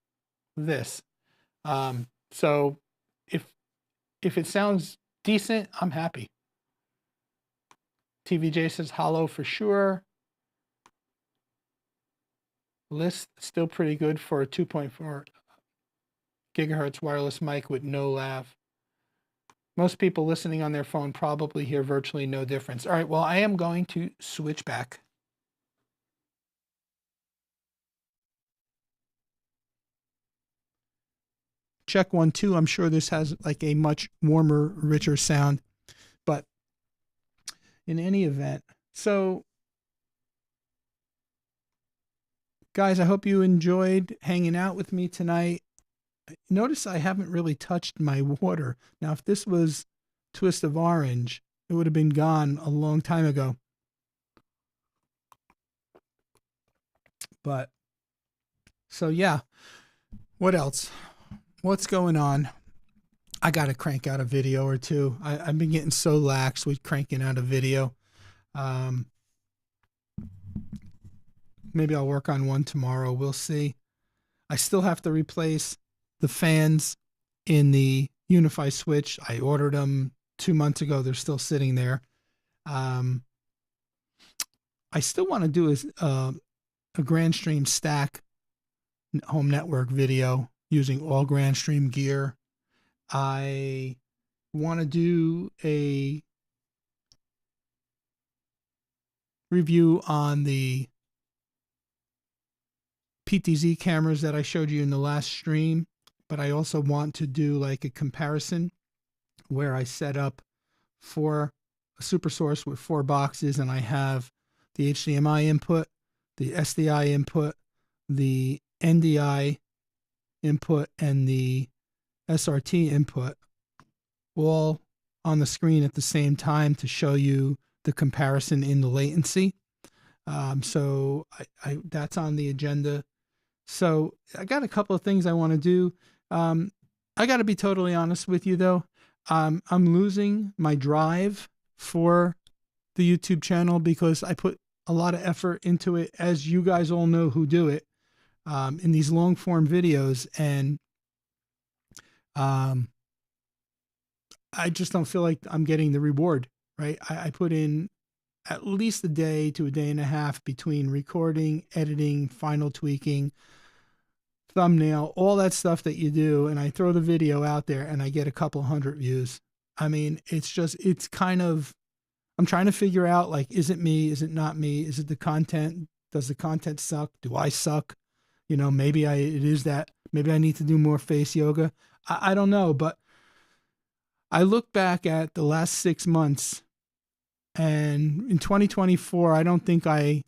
this. So if it sounds decent, I'm happy. TVJ says hollow for sure. List still pretty good for a 2.4 gigahertz wireless mic with no lav. Most people listening on their phone probably hear virtually no difference. All right, well, I am going to switch back. Check 1, 2. I'm sure this has like a much warmer, richer sound. But in any event, so guys, I hope you enjoyed hanging out with me tonight. Notice I haven't really touched my water. Now, if this was Twist of Orange, it would have been gone a long time ago. But, so yeah. What else? What's going on? I got to crank out a video or two. I've been getting so lax with cranking out a video. Maybe I'll work on one tomorrow. We'll see. I still have to replace the fans in the Unify switch. I ordered them 2 months ago. They're still sitting there. I still want to do a GrandStream stack home network video using all GrandStream gear. I want to do a review on the PTZ cameras that I showed you in the last stream, but I also want to do like a comparison where I set up a super source with 4 boxes, and I have the HDMI input, the SDI input, the NDI input, and the SRT input all on the screen at the same time to show you the comparison in the latency. So that's on the agenda. So I got a couple of things I want to do. I got to be totally honest with you though. I'm losing my drive for the YouTube channel because I put a lot of effort into it, as you guys all know who do it, in these long form videos. And um, I just don't feel like I'm getting the reward, right? I put in at least a day to a day and a half between recording, editing, final tweaking, thumbnail, all that stuff that you do. And I throw the video out there and I get a couple hundred views. I mean, it's kind of, I'm trying to figure out, like, is it me? Is it not me? Is it the content? Does the content suck? Do I suck? You know, maybe it is that. Maybe I need to do more face yoga. I don't know, but I look back at the last 6 months, and in 2024, I don't think I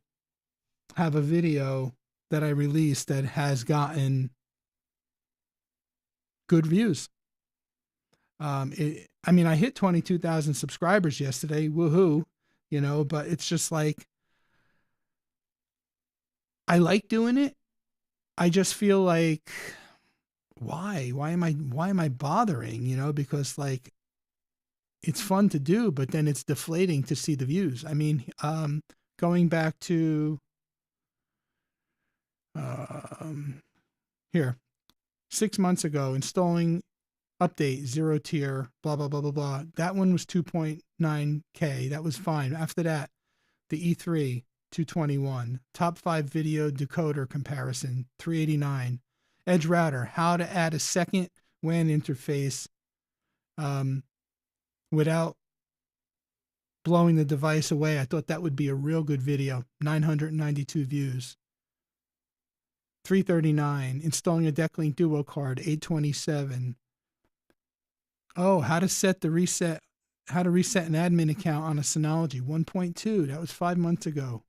have a video that I released that has gotten good views. I mean, I hit 22,000 subscribers yesterday. Woohoo. You know, but it's just like, I like doing it. I just feel like, why am I bothering, you know, because like, it's fun to do, but then it's deflating to see the views. I mean, going back to, here, 6 months ago, installing update 0 tier, blah, blah, blah, blah, blah. That one was 2.9K. That was fine. After that, the E3, 221. Top 5 video decoder comparison, 389. Edge router, how to add a second WAN interface without blowing the device away. I thought that would be a real good video. 992 views. 339. Installing a Decklink Duo card, 827. Oh, how to reset an admin account on a Synology, 1.2. That was 5 months ago.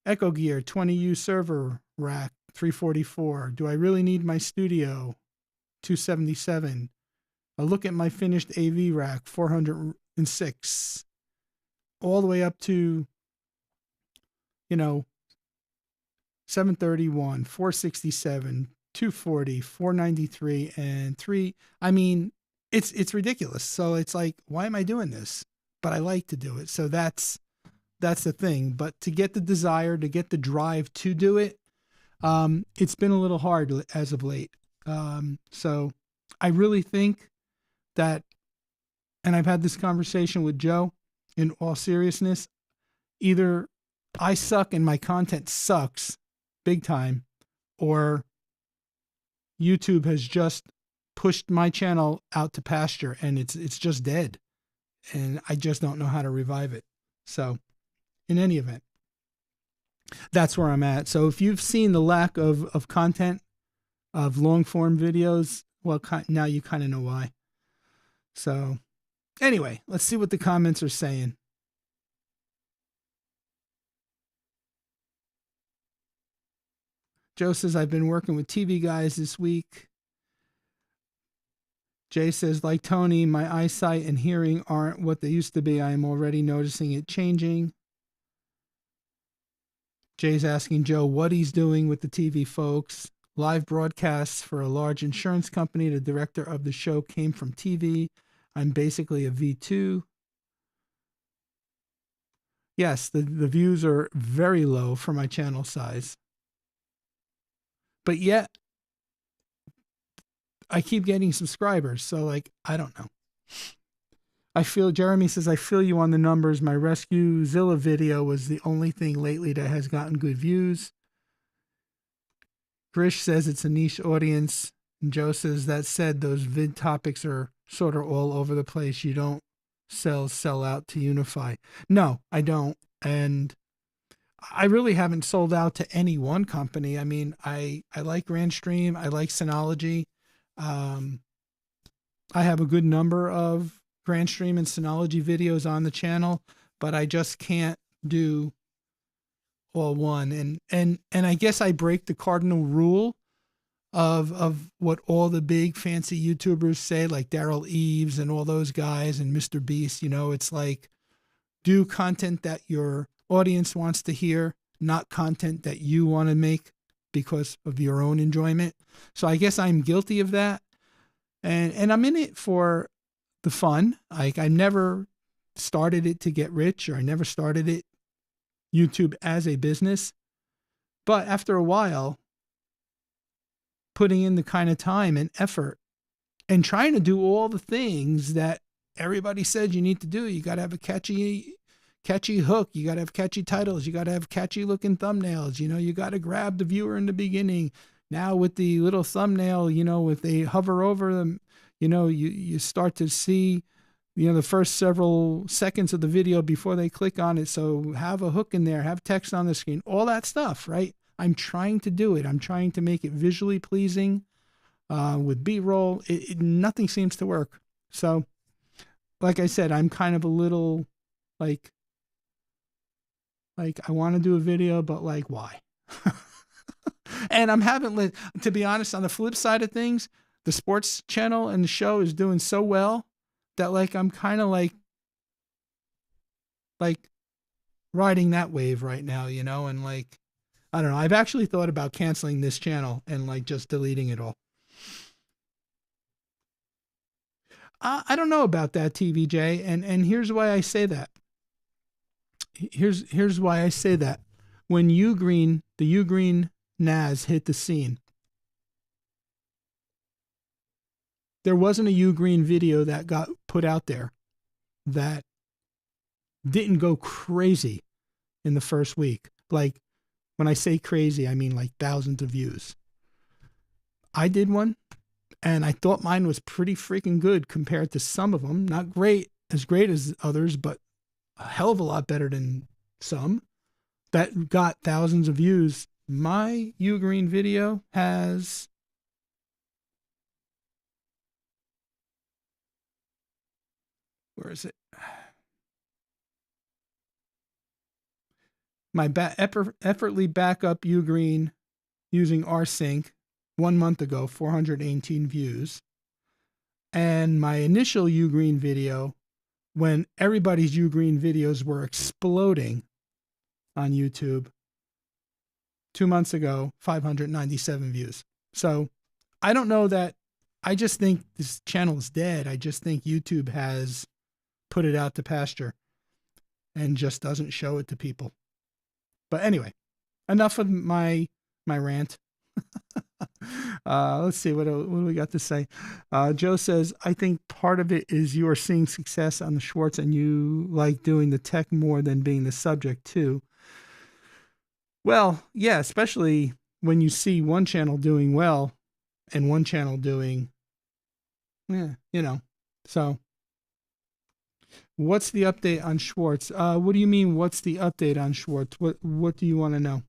Echo Gear 20U server rack, 344. Do I really need my studio? 277. A look at my finished AV rack, 406. All the way up to, you know, 731, 467, 240, 493, and 3. I mean, it's ridiculous. So it's like, why am I doing this? But I like to do it. So that's the thing. But to get the desire, to get the drive to do it, it's been a little hard as of late. So I really think that, and I've had this conversation with Joe, in all seriousness, either I suck and my content sucks big time, or YouTube has just pushed my channel out to pasture and it's just dead. And I just don't know how to revive it. So in any event, that's where I'm at. So if you've seen the lack of content, of long form videos, well, now you kind of know why. So anyway, let's see what the comments are saying. Joe says, I've been working with TV guys this week. Jay says, like Tony, my eyesight and hearing aren't what they used to be. I am already noticing it changing. Jay's asking Joe what he's doing with the TV folks. Live broadcasts for a large insurance company. The director of the show came from TV. I'm basically a V2. Yes, the views are very low for my channel size. But yet, I keep getting subscribers. So, like, I don't know. Jeremy says, I feel you on the numbers. My Rescue Zilla video was the only thing lately that has gotten good views. Grish says it's a niche audience. And Joe says, that said, those vid topics are sort of all over the place. You don't sell out to Unify. No, I don't. And I really haven't sold out to any one company. I mean, I like Grandstream. I like Synology. I have a good number of Grandstream and Synology videos on the channel, but I just can't do all one. And I guess I break the cardinal rule of what all the big fancy YouTubers say, like Daryl Eves and all those guys and Mr. Beast. You know, it's like, do content that your audience wants to hear, not content that you want to make because of your own enjoyment. So I guess I'm guilty of that. And I'm in it for the fun. Like, I'm never started it to get rich, or I never started it, YouTube, as a business. But after a while, putting in the kind of time and effort and trying to do all the things that everybody said you need to do. You got to have a catchy hook. You got to have catchy titles. You got to have catchy looking thumbnails. You got to grab the viewer in the beginning. Now with the little thumbnail, if they hover over them, you start to see, the first several seconds of the video before they click on it. So have a hook in there, have text on the screen, all that stuff, right? I'm trying to do it. I'm trying to make it visually pleasing with B-roll. Nothing seems to work. So, like I said, I'm kind of a little like I want to do a video, but like, why? And I'm having, to be honest, on the flip side of things, the sports channel and the show is doing so well that I'm kind of like riding that wave right now, and I don't know. I've actually thought about canceling this channel and just deleting it all. I don't know about that, TVJ, and here's why I say that. Here's why I say that. When the Ugreen Naz hit the scene, there wasn't a Ugreen video that got put out there that didn't go crazy in the first week. When I say crazy, I mean thousands of views. I did one, and I thought mine was pretty freaking good compared to some of them. Not as great as others, but a hell of a lot better than some that got thousands of views. My Ugreen video has where is it? My effortly backup Ugreen using rsync 1 month ago, 418 views. And my initial Ugreen video, when everybody's Ugreen videos were exploding on YouTube, 2 months ago, 597 views. So I don't know that. I just think this channel is dead. I just think YouTube has put it out to pasture and just doesn't show it to people. But anyway, enough of my rant. Let's see what do we got to say. Joe says, I think part of it is you are seeing success on the Schwartz and you like doing the tech more than being the subject too. Well, yeah, especially when you see one channel doing well and one channel doing, so what's the update on Schwartz? What do you mean, what's the update on Schwartz? What do you want to know?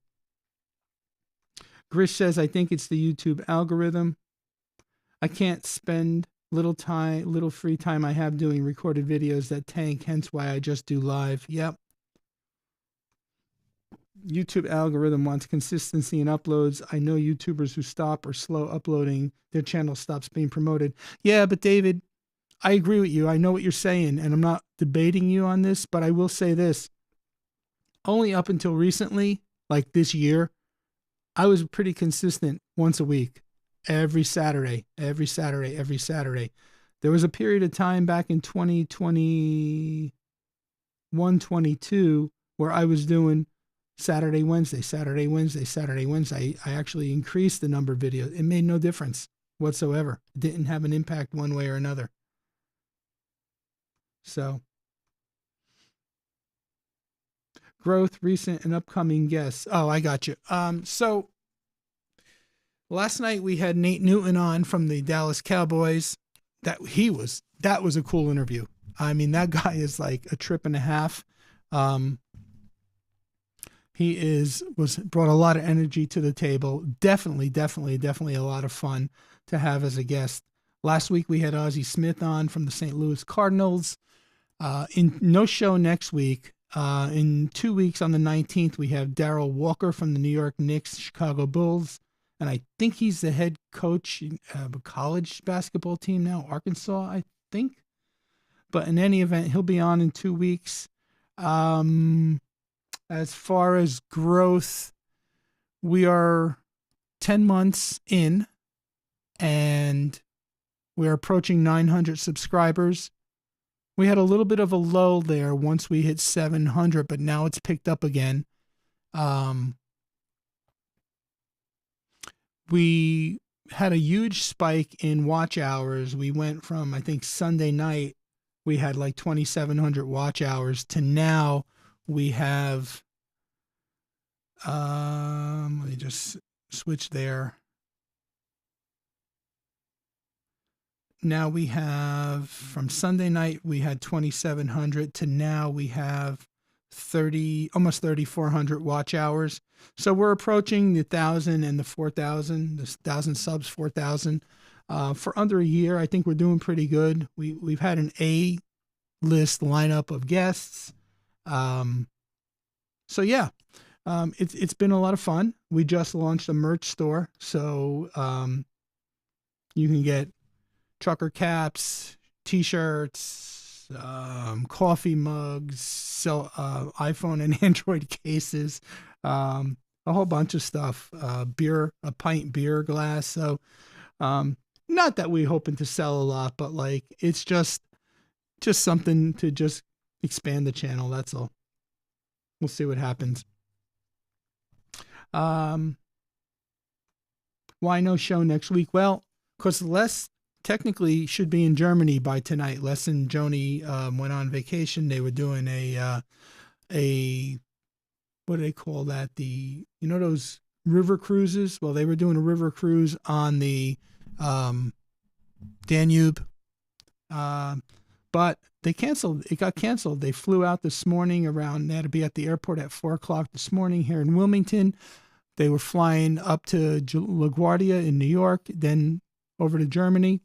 Grish says, I think it's the YouTube algorithm. I can't spend little free time I have doing recorded videos that tank, hence why I just do live. Yep. YouTube algorithm wants consistency in uploads. I know YouTubers who stop or slow uploading, their channel stops being promoted. Yeah, but David, I agree with you. I know what you're saying, and I'm not debating you on this, but I will say this. Only up until recently, like this year, I was pretty consistent once a week, every Saturday. There was a period of time back in 2021, 22, where I was doing Saturday, Wednesday. I actually increased the number of videos. It made no difference whatsoever. It didn't have an impact one way or another. So, growth, recent, and upcoming guests. Oh, I got you. So last night we had Nate Newton on from the Dallas Cowboys. That was a cool interview. I mean, that guy is like a trip and a half. He brought a lot of energy to the table. Definitely a lot of fun to have as a guest. Last week we had Ozzie Smith on from the St. Louis Cardinals. In no show next week. In 2 weeks on the 19th, we have Darrell Walker from the New York Knicks, Chicago Bulls. And I think he's the head coach of a college basketball team now, Arkansas, I think. But in any event, he'll be on in 2 weeks. As far as growth, we are 10 months in and we're approaching 900 subscribers. We had a little bit of a lull there once we hit 700, but now it's picked up again. We had a huge spike in watch hours. We went from, I think, Sunday night, we had like 2,700 watch hours to now we have, let me just switch there. Now we have, from Sunday night, we had 2,700 to now we have almost 3,400 watch hours. So we're approaching the 1,000 and the 4,000, the 1,000 subs, 4,000. For under a year, I think we're doing pretty good. We've had an A-list lineup of guests. So yeah, it's been a lot of fun. We just launched a merch store, so you can get trucker caps, t-shirts, coffee mugs, iPhone and Android cases, a whole bunch of stuff, a pint beer glass. So not that we're hoping to sell a lot, but like it's just something to just expand the channel. That's all. We'll see what happens. Why no show next week? Well, because Les technically should be in Germany by tonight. Les and Joni went on vacation. They were doing a what do they call that? Those river cruises? Well, they were doing a river cruise on the Danube. But they canceled. It got canceled. They flew out this morning around. They had to be at the airport at 4:00 this morning here in Wilmington. They were flying up to LaGuardia in New York, then over to Germany.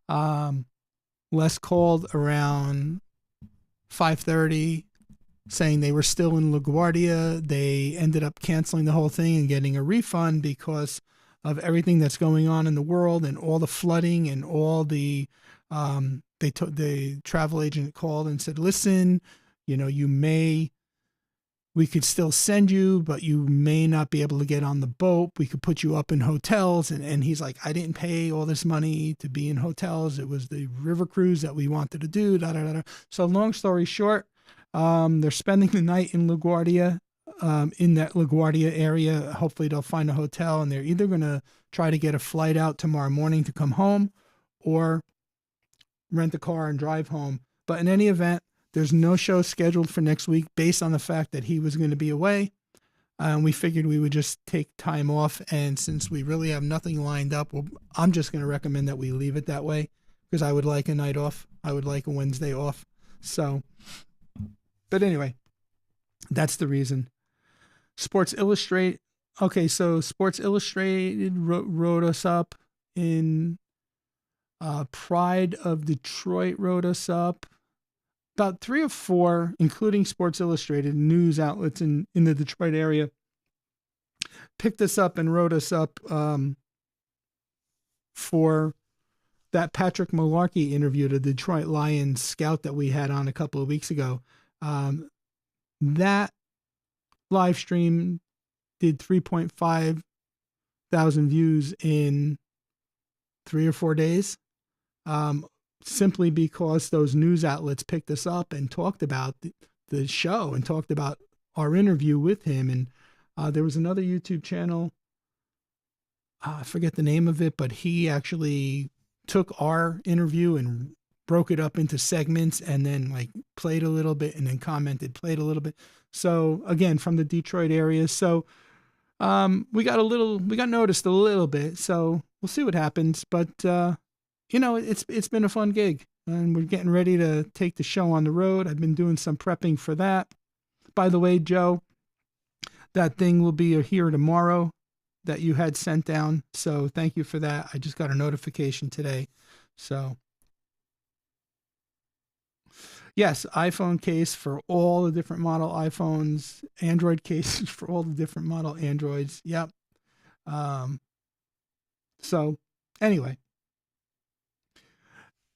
Les called around 5:30 saying they were still in LaGuardia. They ended up canceling the whole thing and getting a refund because of everything that's going on in the world and all the flooding and all the the travel agent called and said, listen, we could still send you, but you may not be able to get on the boat. We could put you up in hotels. And he's like, I didn't pay all this money to be in hotels. It was the river cruise that we wanted to do. Da, da, da, da. So long story short, they're spending the night in LaGuardia, in that LaGuardia area. Hopefully they'll find a hotel, and they're either going to try to get a flight out tomorrow morning to come home or rent a car and drive home. But in any event, there's no show scheduled for next week based on the fact that he was going to be away. We figured we would just take time off. And since we really have nothing lined up, I'm just going to recommend that we leave it that way because I would like a night off. I would like a Wednesday off. So, but anyway, that's the reason. Sports Illustrated. Okay, so Sports Illustrated wrote us up in Pride of Detroit wrote us up. About 3 or 4, including Sports Illustrated, news outlets in the Detroit area, picked us up and wrote us up for that Patrick Malarkey interview, the Detroit Lions scout that we had on a couple of weeks ago. That live stream did 3.5 thousand views in 3 or 4 days. Simply because those news outlets picked us up and talked about the show and talked about our interview with him. And there was another YouTube channel, I forget the name of it, but he actually took our interview and broke it up into segments and then like played a little bit and then commented, played a little bit. So again, from the Detroit area. So we got noticed a little bit. So we'll see what happens. But it's been a fun gig, and we're getting ready to take the show on the road. I've been doing some prepping for that. By the way, Joe, that thing will be here tomorrow that you had sent down. So thank you for that. I just got a notification today. So yes, iPhone case for all the different model iPhones, Android cases for all the different model Androids. Yep. So anyway,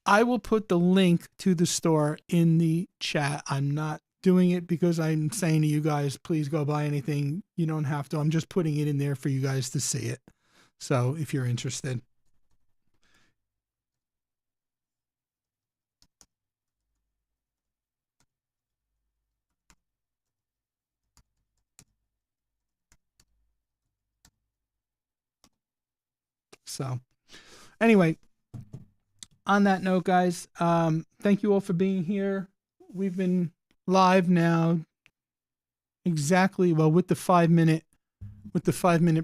I will put the link to the store in the chat. I'm not doing it because I'm saying to you guys, please go buy anything. You don't have to. I'm just putting it in there for you guys to see it. So if you're interested. So anyway, on that note, guys, thank you all for being here. We've been live now exactly, well, with the 5 minute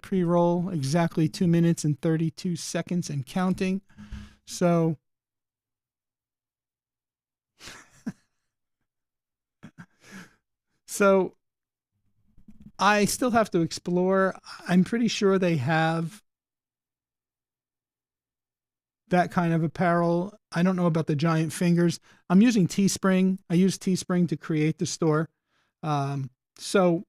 pre-roll, exactly 2 minutes and 32 seconds and counting. So I still have to explore. I'm pretty sure they have that kind of apparel. I don't know about the giant fingers. I'm using Teespring. I use Teespring to create the store. So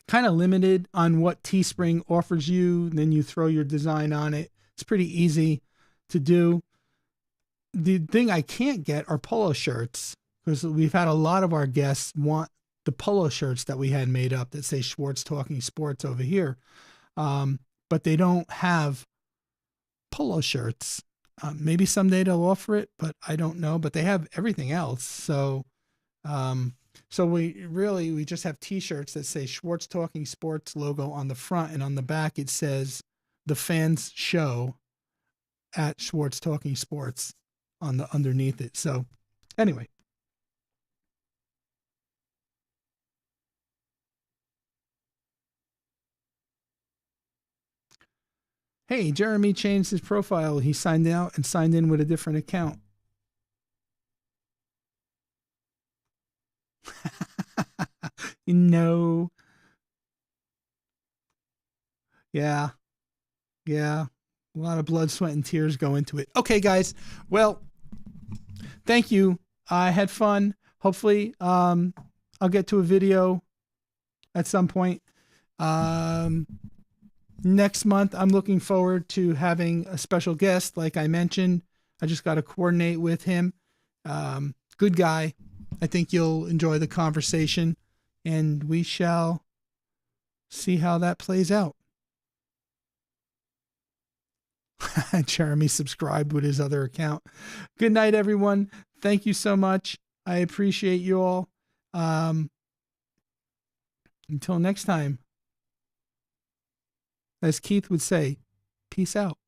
kind of limited on what Teespring offers you. Then you throw your design on it. It's pretty easy to do. The thing I can't get are polo shirts, because we've had a lot of our guests want the polo shirts that we had made up that say Schwartz Talking Sports over here. But they don't have polo shirts. Maybe someday they'll offer it, but I don't know. But they have everything else. So we just have T-shirts that say Schwartz Talking Sports logo on the front, and on the back it says the fans show at Schwartz Talking Sports on the underneath it. So anyway. Hey, Jeremy changed his profile. He signed out and signed in with a different account. No. Yeah. Yeah. A lot of blood, sweat, and tears go into it. Okay, guys. Well, thank you. I had fun. Hopefully, I'll get to a video at some point. Next month, I'm looking forward to having a special guest. Like I mentioned, I just got to coordinate with him. Good guy. I think you'll enjoy the conversation, and we shall see how that plays out. Jeremy subscribed with his other account. Good night, everyone. Thank you so much. I appreciate you all. Until next time, as Keith would say, peace out.